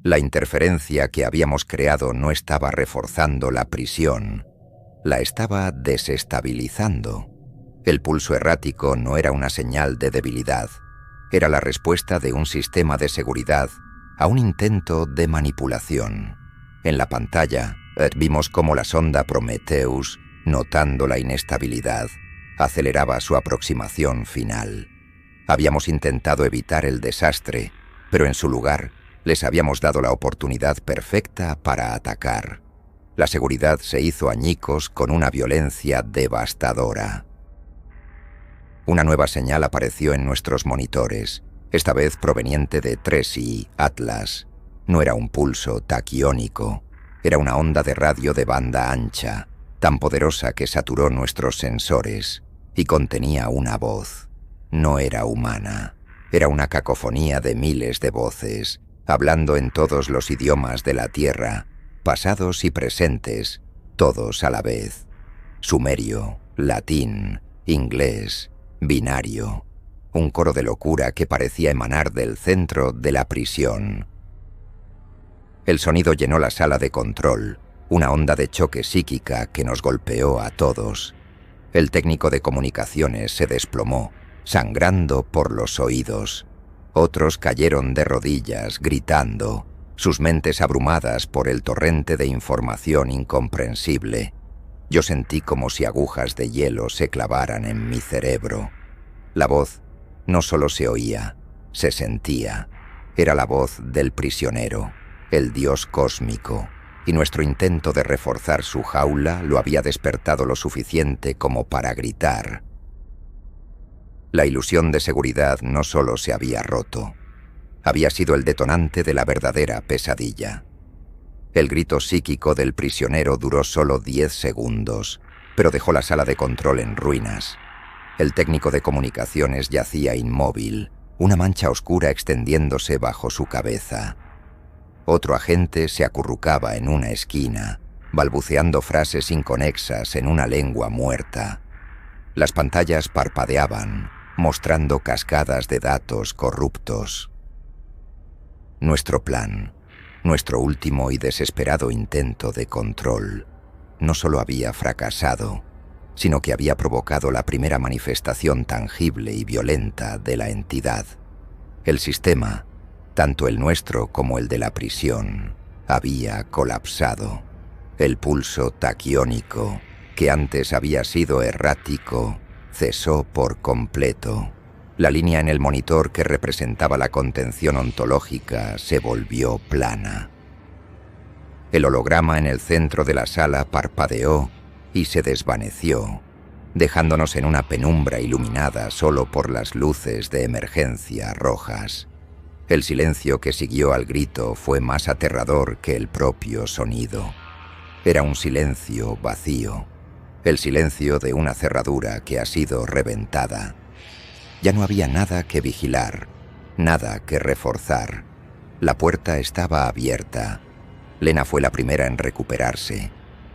La interferencia que habíamos creado no estaba reforzando la prisión, la estaba desestabilizando. El pulso errático no era una señal de debilidad, era la respuesta de un sistema de seguridad a un intento de manipulación. En la pantalla vimos cómo la sonda Prometheus, notando la inestabilidad, aceleraba su aproximación final. Habíamos intentado evitar el desastre, pero en su lugar les habíamos dado la oportunidad perfecta para atacar. La seguridad se hizo añicos con una violencia devastadora. Una nueva señal apareció en nuestros monitores, esta vez proveniente de 3i Atlas. No era un pulso taquiónico, era una onda de radio de banda ancha, tan poderosa que saturó nuestros sensores, y contenía una voz. No era humana, era una cacofonía de miles de voces, hablando en todos los idiomas de la Tierra, pasados y presentes, todos a la vez. Sumerio, latín, inglés, binario. Un coro de locura que parecía emanar del centro de la prisión. El sonido llenó la sala de control, una onda de choque psíquica que nos golpeó a todos. El técnico de comunicaciones se desplomó, sangrando por los oídos. Otros cayeron de rodillas, gritando, sus mentes abrumadas por el torrente de información incomprensible. Yo sentí como si agujas de hielo se clavaran en mi cerebro. La voz no solo se oía, se sentía. Era la voz del prisionero, el dios cósmico, y nuestro intento de reforzar su jaula lo había despertado lo suficiente como para gritar. La ilusión de seguridad no solo se había roto, había sido el detonante de la verdadera pesadilla. El grito psíquico del prisionero duró solo 10 segundos, pero dejó la sala de control en ruinas. El técnico de comunicaciones yacía inmóvil, una mancha oscura extendiéndose bajo su cabeza. Otro agente se acurrucaba en una esquina, balbuceando frases inconexas en una lengua muerta. Las pantallas parpadeaban, mostrando cascadas de datos corruptos. Nuestro plan, nuestro último y desesperado intento de control, no solo había fracasado, sino que había provocado la primera manifestación tangible y violenta de la entidad. El sistema, tanto el nuestro como el de la prisión, había colapsado. El pulso taquiónico, que antes había sido errático, cesó por completo. La línea en el monitor que representaba la contención ontológica se volvió plana. El holograma en el centro de la sala parpadeó y se desvaneció, dejándonos en una penumbra iluminada solo por las luces de emergencia rojas. El silencio que siguió al grito fue más aterrador que el propio sonido. Era un silencio vacío, el silencio de una cerradura que ha sido reventada. Ya no había nada que vigilar, nada que reforzar. La puerta estaba abierta. Lena fue la primera en recuperarse.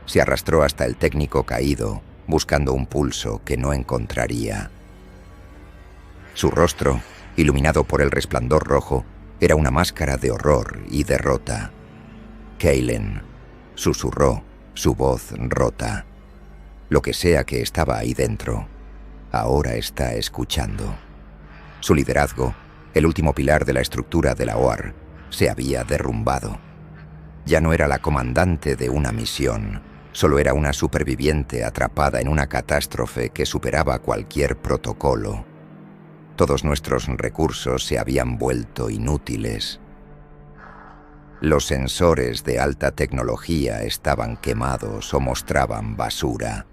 Se arrastró hasta el técnico caído, buscando un pulso que no encontraría. Su rostro, iluminado por el resplandor rojo, era una máscara de horror y derrota. Kaylen, susurró, su voz rota. Lo que sea que estaba ahí dentro, ahora está escuchando. Su liderazgo, el último pilar de la estructura de la OAR, se había derrumbado. Ya no era la comandante de una misión, solo era una superviviente atrapada en una catástrofe que superaba cualquier protocolo. Todos nuestros recursos se habían vuelto inútiles. Los sensores de alta tecnología estaban quemados o mostraban basura.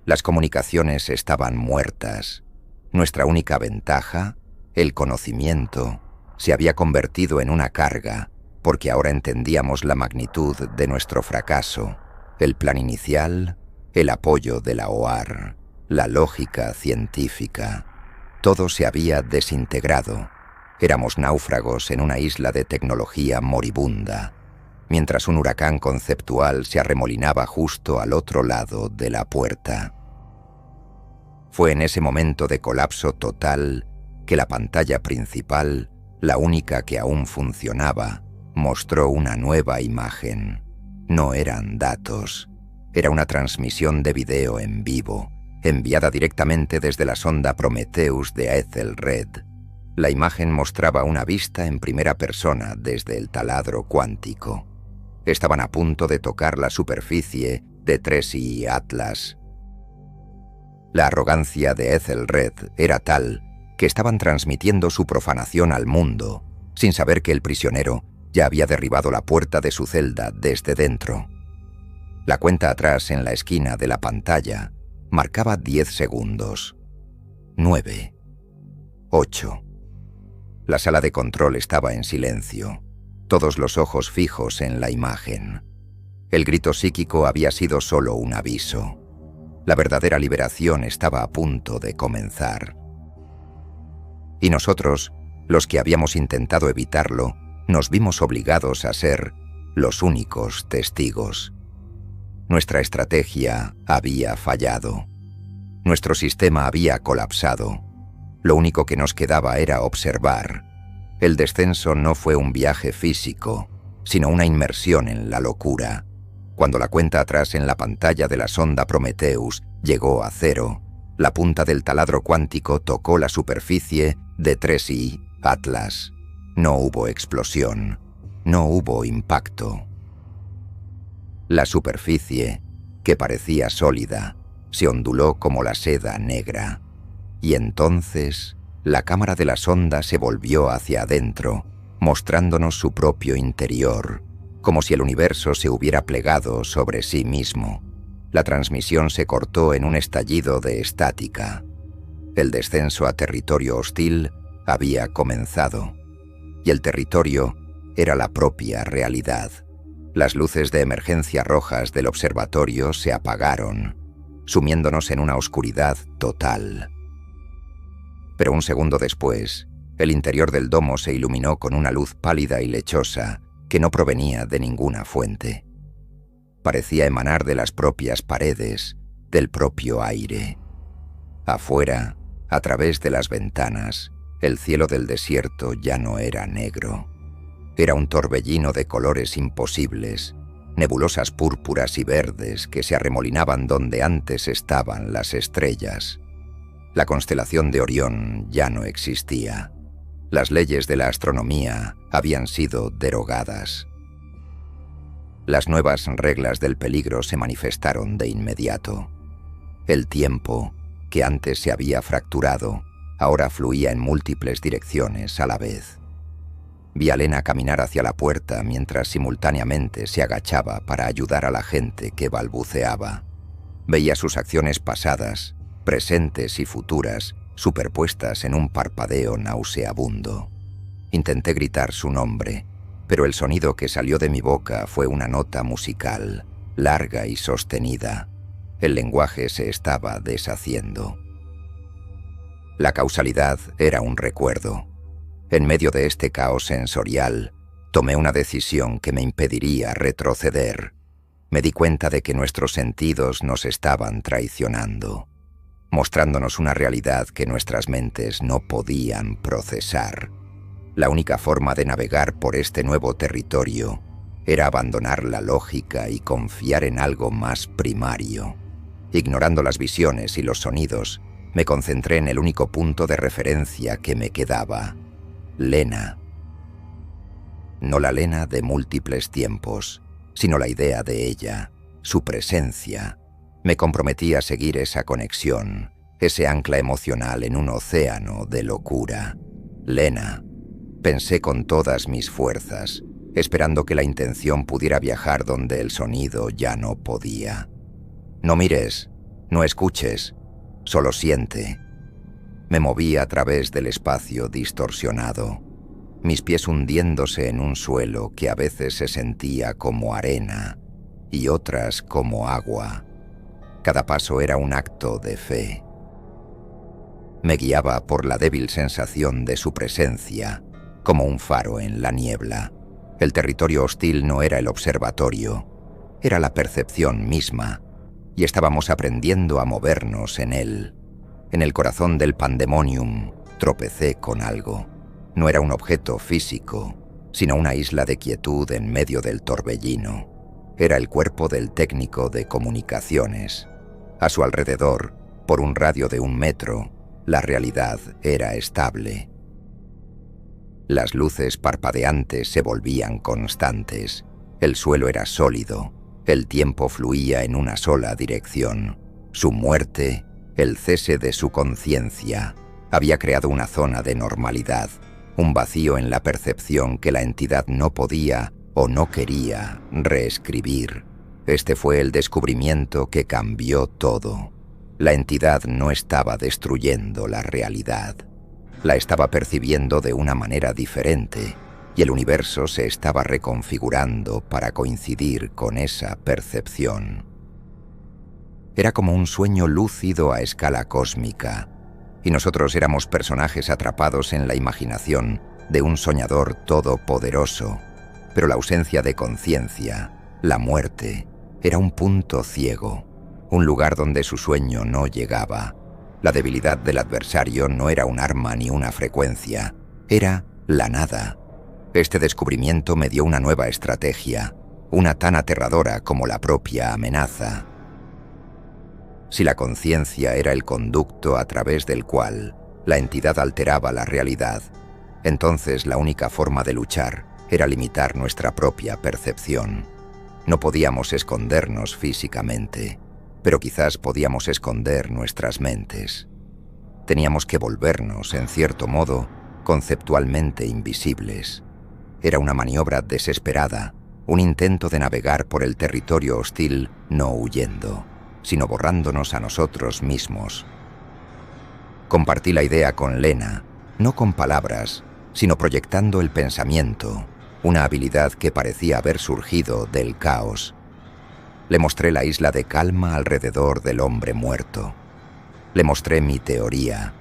Las comunicaciones estaban muertas. Nuestra única ventaja, el conocimiento, se había convertido en una carga, porque ahora entendíamos la magnitud de nuestro fracaso, el plan inicial, el apoyo de la OAR, la lógica científica. Todo se había desintegrado. Éramos náufragos en una isla de tecnología moribunda, mientras un huracán conceptual se arremolinaba justo al otro lado de la puerta. Fue en ese momento de colapso total que la pantalla principal, la única que aún funcionaba, mostró una nueva imagen. No eran datos, era una transmisión de video en vivo, enviada directamente desde la sonda Prometheus de Ethelred. La imagen mostraba una vista en primera persona desde el taladro cuántico. Estaban a punto de tocar la superficie de Tracy Atlas. La arrogancia de Ethelred era tal que estaban transmitiendo su profanación al mundo, sin saber que el prisionero ya había derribado la puerta de su celda desde dentro. La cuenta atrás en la esquina de la pantalla marcaba 10 segundos. 9. 8. La sala de control estaba en silencio, todos los ojos fijos en la imagen. El grito psíquico había sido solo un aviso. La verdadera liberación estaba a punto de comenzar. Y nosotros, los que habíamos intentado evitarlo, nos vimos obligados a ser los únicos testigos. Nuestra estrategia había fallado. Nuestro sistema había colapsado. Lo único que nos quedaba era observar. El descenso no fue un viaje físico, sino una inmersión en la locura. Cuando la cuenta atrás en la pantalla de la sonda Prometheus llegó a 0, la punta del taladro cuántico tocó la superficie de Tracy Atlas. No hubo explosión, no hubo impacto. La superficie, que parecía sólida, se onduló como la seda negra. Y entonces, la cámara de la sonda se volvió hacia adentro, mostrándonos su propio interior, como si el universo se hubiera plegado sobre sí mismo. La transmisión se cortó en un estallido de estática. El descenso a territorio hostil había comenzado, y el territorio era la propia realidad. Las luces de emergencia rojas del observatorio se apagaron, sumiéndonos en una oscuridad total. Pero un segundo después, el interior del domo se iluminó con una luz pálida y lechosa que no provenía de ninguna fuente. Parecía emanar de las propias paredes, del propio aire. Afuera, a través de las ventanas, el cielo del desierto ya no era negro. Era un torbellino de colores imposibles, nebulosas púrpuras y verdes que se arremolinaban donde antes estaban las estrellas. La constelación de Orión ya no existía. Las leyes de la astronomía habían sido derogadas. Las nuevas reglas del peligro se manifestaron de inmediato. El tiempo, que antes se había fracturado, ahora fluía en múltiples direcciones a la vez. Vi a Lena caminar hacia la puerta mientras simultáneamente se agachaba para ayudar a la gente que balbuceaba. Veía sus acciones pasadas, presentes y futuras, superpuestas en un parpadeo nauseabundo. Intenté gritar su nombre, pero el sonido que salió de mi boca fue una nota musical, larga y sostenida. El lenguaje se estaba deshaciendo. La causalidad era un recuerdo. En medio de este caos sensorial, tomé una decisión que me impediría retroceder. Me di cuenta de que nuestros sentidos nos estaban traicionando, mostrándonos una realidad que nuestras mentes no podían procesar. La única forma de navegar por este nuevo territorio era abandonar la lógica y confiar en algo más primario. Ignorando las visiones y los sonidos, me concentré en el único punto de referencia que me quedaba: Lena. No la Lena de múltiples tiempos, sino la idea de ella, su presencia. Me comprometí a seguir esa conexión, ese ancla emocional en un océano de locura. Lena. Pensé con todas mis fuerzas, esperando que la intención pudiera viajar donde el sonido ya no podía. No mires, no escuches, solo siente. Me moví a través del espacio distorsionado, mis pies hundiéndose en un suelo que a veces se sentía como arena y otras como agua. Cada paso era un acto de fe. Me guiaba por la débil sensación de su presencia, como un faro en la niebla. El territorio hostil no era el observatorio, era la percepción misma, y estábamos aprendiendo a movernos en él. En el corazón del pandemonium tropecé con algo. No era un objeto físico, sino una isla de quietud en medio del torbellino. Era el cuerpo del técnico de comunicaciones. A su alrededor, por un radio de 1 metro, la realidad era estable. Las luces parpadeantes se volvían constantes. El suelo era sólido. El tiempo fluía en una sola dirección. Su muerte, el cese de su conciencia, había creado una zona de normalidad, un vacío en la percepción que la entidad no podía o no quería reescribir. Este fue el descubrimiento que cambió todo. La entidad no estaba destruyendo la realidad. La estaba percibiendo de una manera diferente, y el universo se estaba reconfigurando para coincidir con esa percepción. Era como un sueño lúcido a escala cósmica, y nosotros éramos personajes atrapados en la imaginación de un soñador todopoderoso, pero la ausencia de conciencia, la muerte, era un punto ciego, un lugar donde su sueño no llegaba. La debilidad del adversario no era un arma ni una frecuencia, era la nada. Este descubrimiento me dio una nueva estrategia, una tan aterradora como la propia amenaza. Si la conciencia era el conducto a través del cual la entidad alteraba la realidad, entonces la única forma de luchar era limitar nuestra propia percepción. No podíamos escondernos físicamente, pero quizás podíamos esconder nuestras mentes. Teníamos que volvernos, en cierto modo, conceptualmente invisibles. Era una maniobra desesperada, un intento de navegar por el territorio hostil no huyendo, sino borrándonos a nosotros mismos. Compartí la idea con Lena, no con palabras, sino proyectando el pensamiento, una habilidad que parecía haber surgido del caos. Le mostré la isla de calma alrededor del hombre muerto. Le mostré mi teoría.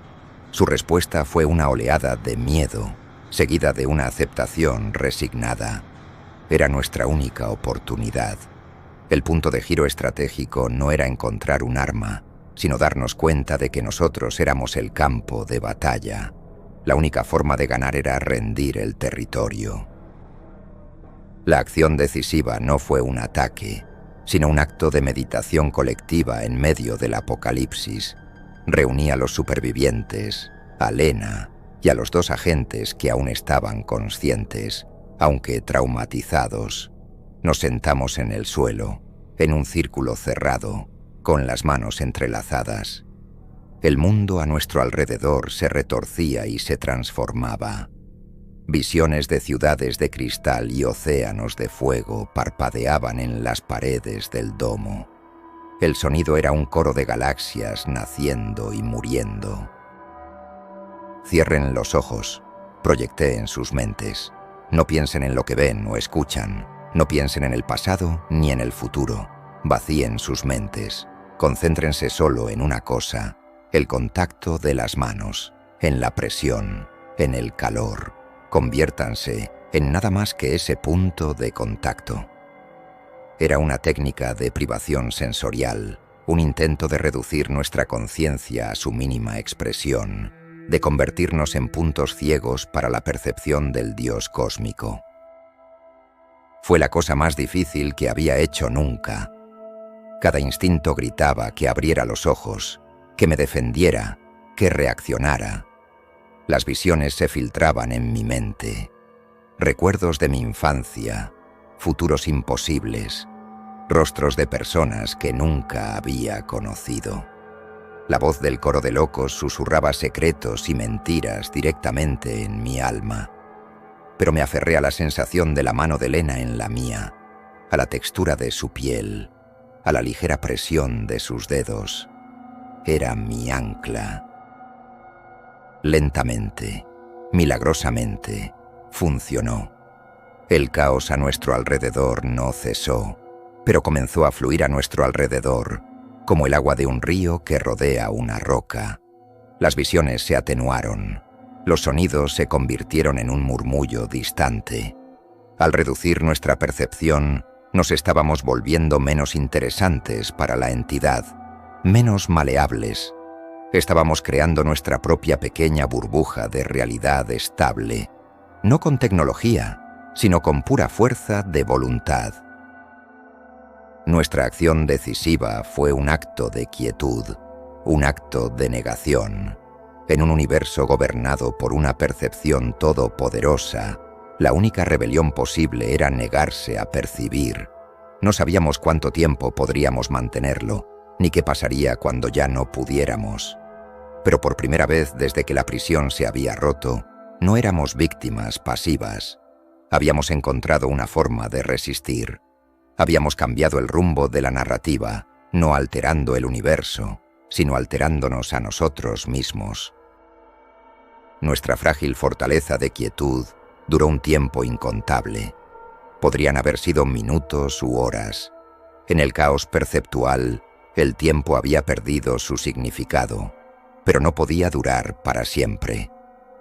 Su respuesta fue una oleada de miedo, seguida de una aceptación resignada. Era nuestra única oportunidad. El punto de giro estratégico no era encontrar un arma, sino darnos cuenta de que nosotros éramos el campo de batalla. La única forma de ganar era rendir el territorio. La acción decisiva no fue un ataque, sino un acto de meditación colectiva en medio del apocalipsis. Reuní a los supervivientes, a Lena y a los 2 agentes que aún estaban conscientes, aunque traumatizados. Nos sentamos en el suelo, en un círculo cerrado, con las manos entrelazadas. El mundo a nuestro alrededor se retorcía y se transformaba. Visiones de ciudades de cristal y océanos de fuego parpadeaban en las paredes del domo. El sonido era un coro de galaxias naciendo y muriendo. Cierren los ojos, proyecté en sus mentes. No piensen en lo que ven o escuchan. No piensen en el pasado ni en el futuro. Vacíen sus mentes. Concéntrense solo en una cosa: el contacto de las manos, en la presión, en el calor. Conviértanse en nada más que ese punto de contacto. Era una técnica de privación sensorial, un intento de reducir nuestra conciencia a su mínima expresión, de convertirnos en puntos ciegos para la percepción del Dios cósmico. Fue la cosa más difícil que había hecho nunca. Cada instinto gritaba que abriera los ojos, que me defendiera, que reaccionara. Las visiones se filtraban en mi mente. Recuerdos de mi infancia, futuros imposibles, rostros de personas que nunca había conocido. La voz del coro de locos susurraba secretos y mentiras directamente en mi alma. Pero me aferré a la sensación de la mano de Lena en la mía, a la textura de su piel, a la ligera presión de sus dedos. Era mi ancla. Lentamente, milagrosamente, funcionó. El caos a nuestro alrededor no cesó, pero comenzó a fluir a nuestro alrededor, como el agua de un río que rodea una roca. Las visiones se atenuaron. Los sonidos se convirtieron en un murmullo distante. Al reducir nuestra percepción, nos estábamos volviendo menos interesantes para la entidad, menos maleables. Estábamos creando nuestra propia pequeña burbuja de realidad estable, no con tecnología, sino con pura fuerza de voluntad. Nuestra acción decisiva fue un acto de quietud, un acto de negación. En un universo gobernado por una percepción todopoderosa, la única rebelión posible era negarse a percibir. No sabíamos cuánto tiempo podríamos mantenerlo, ni qué pasaría cuando ya no pudiéramos. Pero por primera vez desde que la prisión se había roto, no éramos víctimas pasivas. Habíamos encontrado una forma de resistir. Habíamos cambiado el rumbo de la narrativa, no alterando el universo, sino alterándonos a nosotros mismos. Nuestra frágil fortaleza de quietud duró un tiempo incontable. Podrían haber sido minutos u horas. En el caos perceptual, el tiempo había perdido su significado, pero no podía durar para siempre.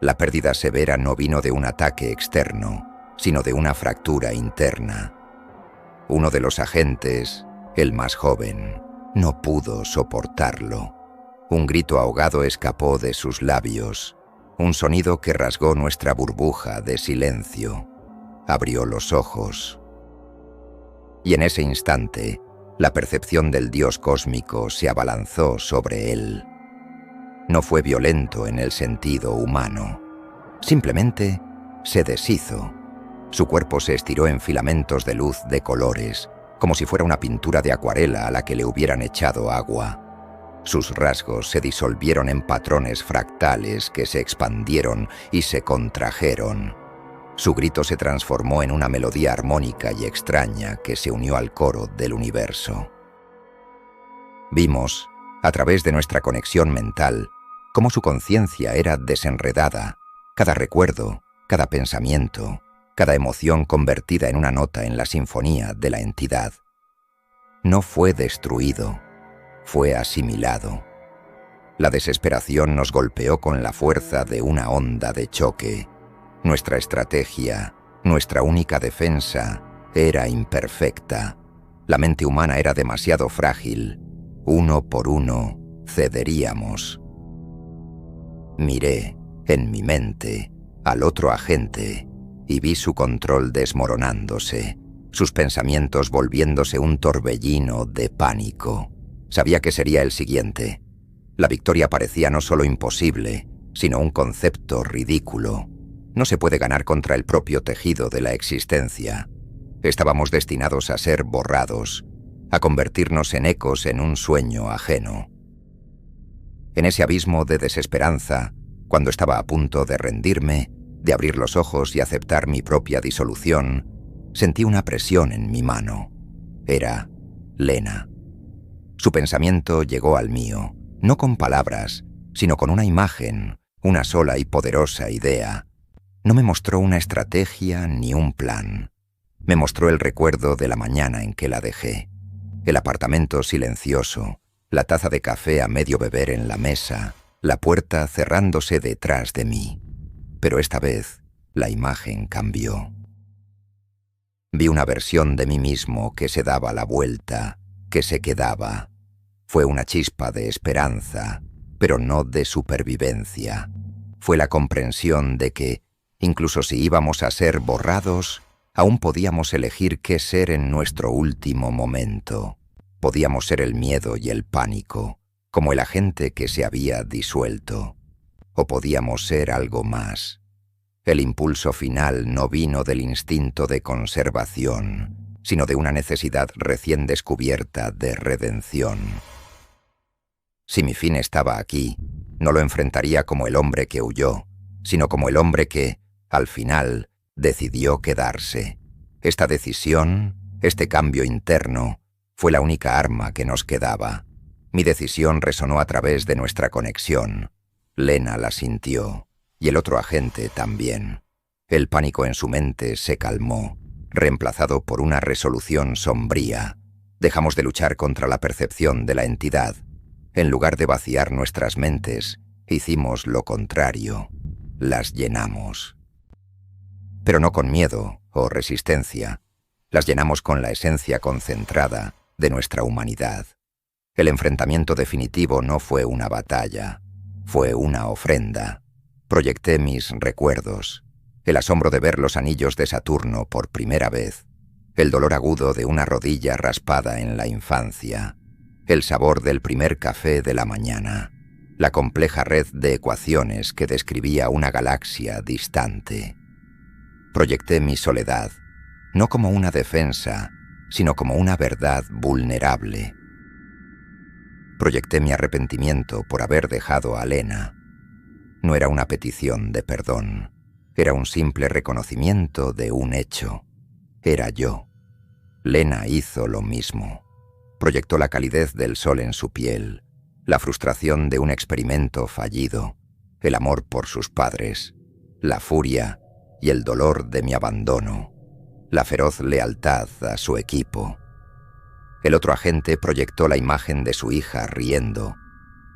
La pérdida severa no vino de un ataque externo, sino de una fractura interna. Uno de los agentes, el más joven, no pudo soportarlo. Un grito ahogado escapó de sus labios, un sonido que rasgó nuestra burbuja de silencio. Abrió los ojos. Y en ese instante, la percepción del Dios cósmico se abalanzó sobre él. No fue violento en el sentido humano. Simplemente se deshizo. Su cuerpo se estiró en filamentos de luz de colores, como si fuera una pintura de acuarela a la que le hubieran echado agua. Sus rasgos se disolvieron en patrones fractales que se expandieron y se contrajeron. Su grito se transformó en una melodía armónica y extraña que se unió al coro del universo. Vimos, a través de nuestra conexión mental, cómo su conciencia era desenredada, cada recuerdo, cada pensamiento, cada emoción convertida en una nota en la sinfonía de la entidad. No fue destruido, fue asimilado. La desesperación nos golpeó con la fuerza de una onda de choque. Nuestra estrategia, nuestra única defensa, era imperfecta. La mente humana era demasiado frágil. Uno por uno cederíamos. Miré, en mi mente, al otro agente y vi su control desmoronándose, sus pensamientos volviéndose un torbellino de pánico. Sabía que sería el siguiente. La victoria parecía no solo imposible, sino un concepto ridículo. No se puede ganar contra el propio tejido de la existencia. Estábamos destinados a ser borrados, a convertirnos en ecos en un sueño ajeno. En ese abismo de desesperanza, cuando estaba a punto de rendirme, de abrir los ojos y aceptar mi propia disolución, sentí una presión en mi mano. Era Lena. Su pensamiento llegó al mío, no con palabras, sino con una imagen, una sola y poderosa idea. No me mostró una estrategia ni un plan. Me mostró el recuerdo de la mañana en que la dejé. El apartamento silencioso, la taza de café a medio beber en la mesa, la puerta cerrándose detrás de mí. Pero esta vez, la imagen cambió. Vi una versión de mí mismo que se daba la vuelta, que se quedaba. Fue una chispa de esperanza, pero no de supervivencia. Fue la comprensión de que, incluso si íbamos a ser borrados, aún podíamos elegir qué ser en nuestro último momento. Podíamos ser el miedo y el pánico, como el agente que se había disuelto. O podíamos ser algo más. El impulso final no vino del instinto de conservación, sino de una necesidad recién descubierta de redención. Si mi fin estaba aquí, no lo enfrentaría como el hombre que huyó, sino como el hombre que, al final, decidió quedarse. Esta decisión, este cambio interno, fue la única arma que nos quedaba. Mi decisión resonó a través de nuestra conexión. Lena la sintió, y el otro agente también. El pánico en su mente se calmó, reemplazado por una resolución sombría. Dejamos de luchar contra la percepción de la entidad. En lugar de vaciar nuestras mentes, hicimos lo contrario. Las llenamos. Pero no con miedo o resistencia. Las llenamos con la esencia concentrada de nuestra humanidad. El enfrentamiento definitivo no fue una batalla, fue una ofrenda. Proyecté mis recuerdos, el asombro de ver los anillos de Saturno por primera vez, el dolor agudo de una rodilla raspada en la infancia, el sabor del primer café de la mañana, la compleja red de ecuaciones que describía una galaxia distante. Proyecté mi soledad, no como una defensa, sino como una verdad vulnerable. Proyecté mi arrepentimiento por haber dejado a Lena. No era una petición de perdón, era un simple reconocimiento de un hecho. Era yo. Lena hizo lo mismo. Proyectó la calidez del sol en su piel, la frustración de un experimento fallido, el amor por sus padres, la furia y el dolor de mi abandono, la feroz lealtad a su equipo. El otro agente proyectó la imagen de su hija riendo,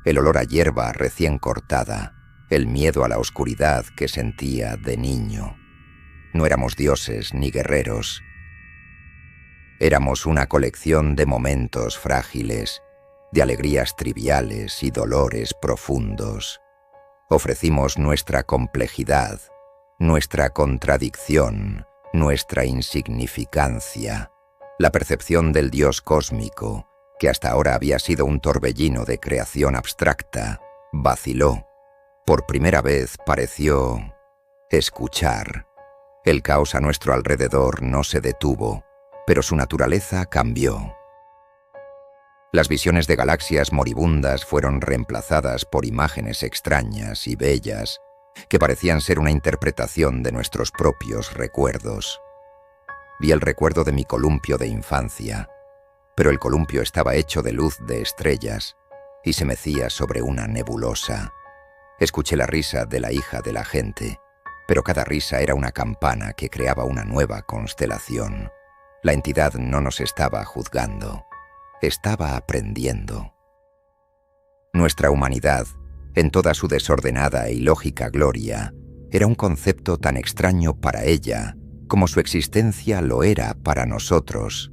el olor a hierba recién cortada, el miedo a la oscuridad que sentía de niño. No éramos dioses ni guerreros. Éramos una colección de momentos frágiles, de alegrías triviales y dolores profundos. Ofrecimos nuestra complejidad, nuestra contradicción, nuestra insignificancia, la percepción del Dios cósmico, que hasta ahora había sido un torbellino de creación abstracta, vaciló. Por primera vez pareció escuchar. El caos a nuestro alrededor no se detuvo, pero su naturaleza cambió. Las visiones de galaxias moribundas fueron reemplazadas por imágenes extrañas y bellas, que parecían ser una interpretación de nuestros propios recuerdos. Vi el recuerdo de mi columpio de infancia, pero el columpio estaba hecho de luz de estrellas y se mecía sobre una nebulosa. Escuché la risa de la hija de la gente, pero cada risa era una campana que creaba una nueva constelación. La entidad no nos estaba juzgando, estaba aprendiendo. Nuestra humanidad, en toda su desordenada e ilógica gloria, era un concepto tan extraño para ella como su existencia lo era para nosotros.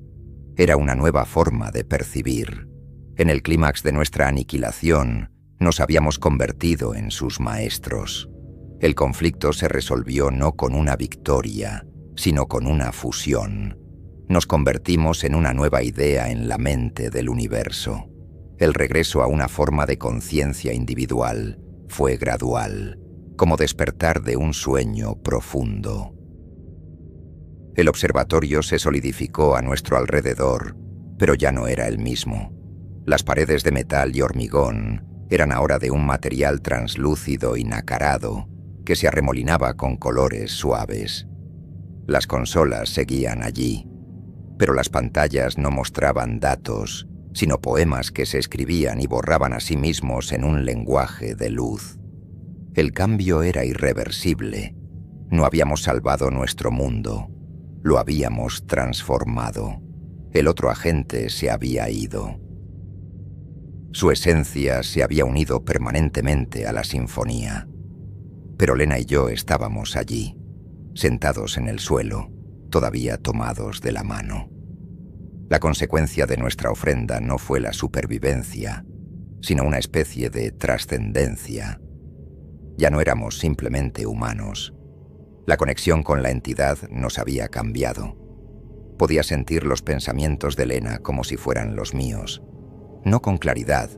Era una nueva forma de percibir. En el clímax de nuestra aniquilación, nos habíamos convertido en sus maestros. El conflicto se resolvió no con una victoria, sino con una fusión. Nos convertimos en una nueva idea en la mente del universo. El regreso a una forma de conciencia individual fue gradual, como despertar de un sueño profundo. El observatorio se solidificó a nuestro alrededor, pero ya no era el mismo. Las paredes de metal y hormigón eran ahora de un material translúcido y nacarado que se arremolinaba con colores suaves. Las consolas seguían allí, pero las pantallas no mostraban datos, sino poemas que se escribían y borraban a sí mismos en un lenguaje de luz. El cambio era irreversible. No habíamos salvado nuestro mundo, lo habíamos transformado. El otro agente se había ido. Su esencia se había unido permanentemente a la sinfonía. Pero Lena y yo estábamos allí, sentados en el suelo, todavía tomados de la mano. La consecuencia de nuestra ofrenda no fue la supervivencia, sino una especie de trascendencia. Ya no éramos simplemente humanos. La conexión con la entidad nos había cambiado. Podía sentir los pensamientos de Lena como si fueran los míos, no con claridad,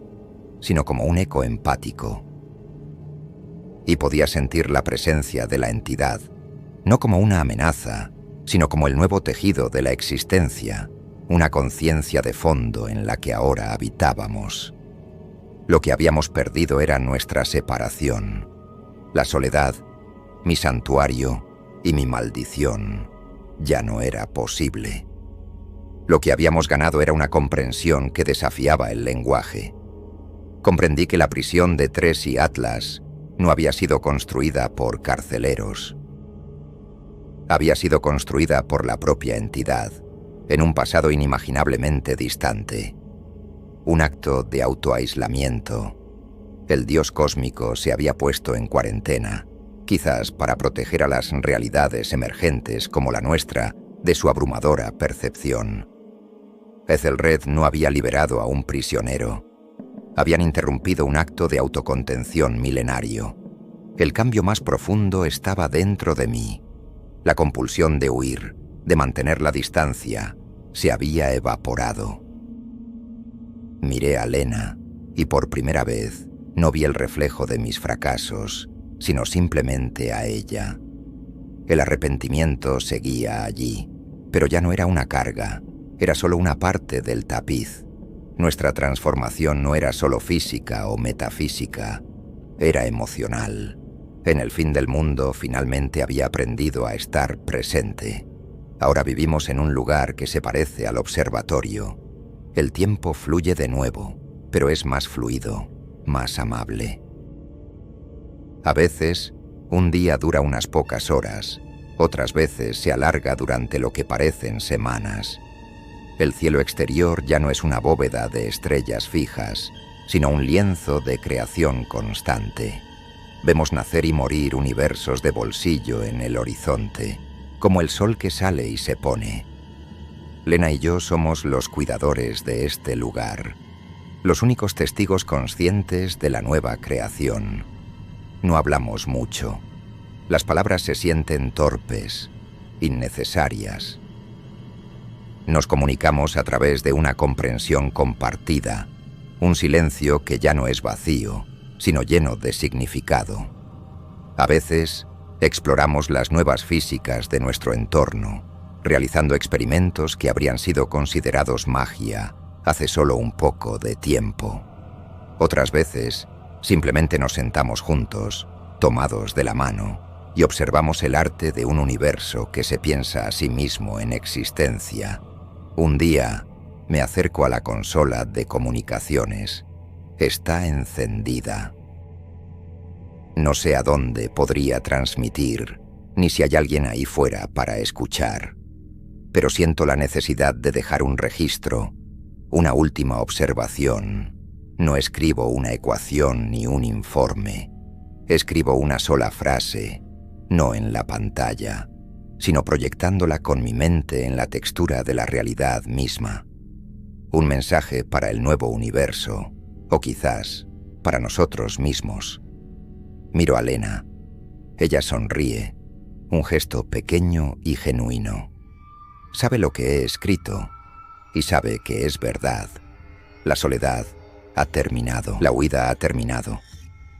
sino como un eco empático. Y podía sentir la presencia de la entidad, no como una amenaza, sino como el nuevo tejido de la existencia, una conciencia de fondo en la que ahora habitábamos. Lo que habíamos perdido era nuestra separación, la soledad, mi santuario y mi maldición. Ya no era posible. Lo que habíamos ganado era una comprensión que desafiaba el lenguaje. Comprendí que la prisión de Tres y Atlas no había sido construida por carceleros. Había sido construida por la propia entidad, en un pasado inimaginablemente distante. Un acto de autoaislamiento. El dios cósmico se había puesto en cuarentena, quizás para proteger a las realidades emergentes como la nuestra de su abrumadora percepción. Ethelred no había liberado a un prisionero. Habían interrumpido un acto de autocontención milenario. El cambio más profundo estaba dentro de mí. La compulsión de huir, de mantener la distancia, se había evaporado. Miré a Lena y por primera vez no vi el reflejo de mis fracasos, sino simplemente a ella. El arrepentimiento seguía allí, pero ya no era una carga, era solo una parte del tapiz. Nuestra transformación no era solo física o metafísica, era emocional. En el fin del mundo finalmente había aprendido a estar presente. Ahora vivimos en un lugar que se parece al observatorio. El tiempo fluye de nuevo, pero es más fluido, más amable. A veces, un día dura unas pocas horas, otras veces se alarga durante lo que parecen semanas. El cielo exterior ya no es una bóveda de estrellas fijas, sino un lienzo de creación constante. Vemos nacer y morir universos de bolsillo en el horizonte, como el sol que sale y se pone. Lena y yo somos los cuidadores de este lugar, los únicos testigos conscientes de la nueva creación. No hablamos mucho. Las palabras se sienten torpes, innecesarias. Nos comunicamos a través de una comprensión compartida, un silencio que ya no es vacío, sino lleno de significado. A veces, exploramos las nuevas físicas de nuestro entorno, realizando experimentos que habrían sido considerados magia hace solo un poco de tiempo. Otras veces, simplemente nos sentamos juntos, tomados de la mano, y observamos el arte de un universo que se piensa a sí mismo en existencia. Un día, me acerco a la consola de comunicaciones. Está encendida. No sé a dónde podría transmitir, ni si hay alguien ahí fuera para escuchar. Pero siento la necesidad de dejar un registro, una última observación. No escribo una ecuación ni un informe. Escribo una sola frase, no en la pantalla, sino proyectándola con mi mente en la textura de la realidad misma. Un mensaje para el nuevo universo, o quizás para nosotros mismos. Miro a Lena. Ella sonríe, un gesto pequeño y genuino. Sabe lo que he escrito y sabe que es verdad. La soledad ha terminado, la huida ha terminado.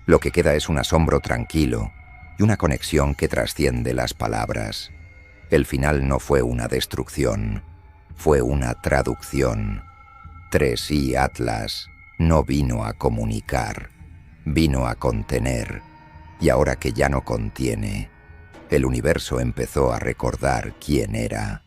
Lo que queda es un asombro tranquilo y una conexión que trasciende las palabras. El final no fue una destrucción, fue una traducción. 3i Atlas no vino a comunicar, vino a contener. Y ahora que ya no contiene, el universo empezó a recordar quién era.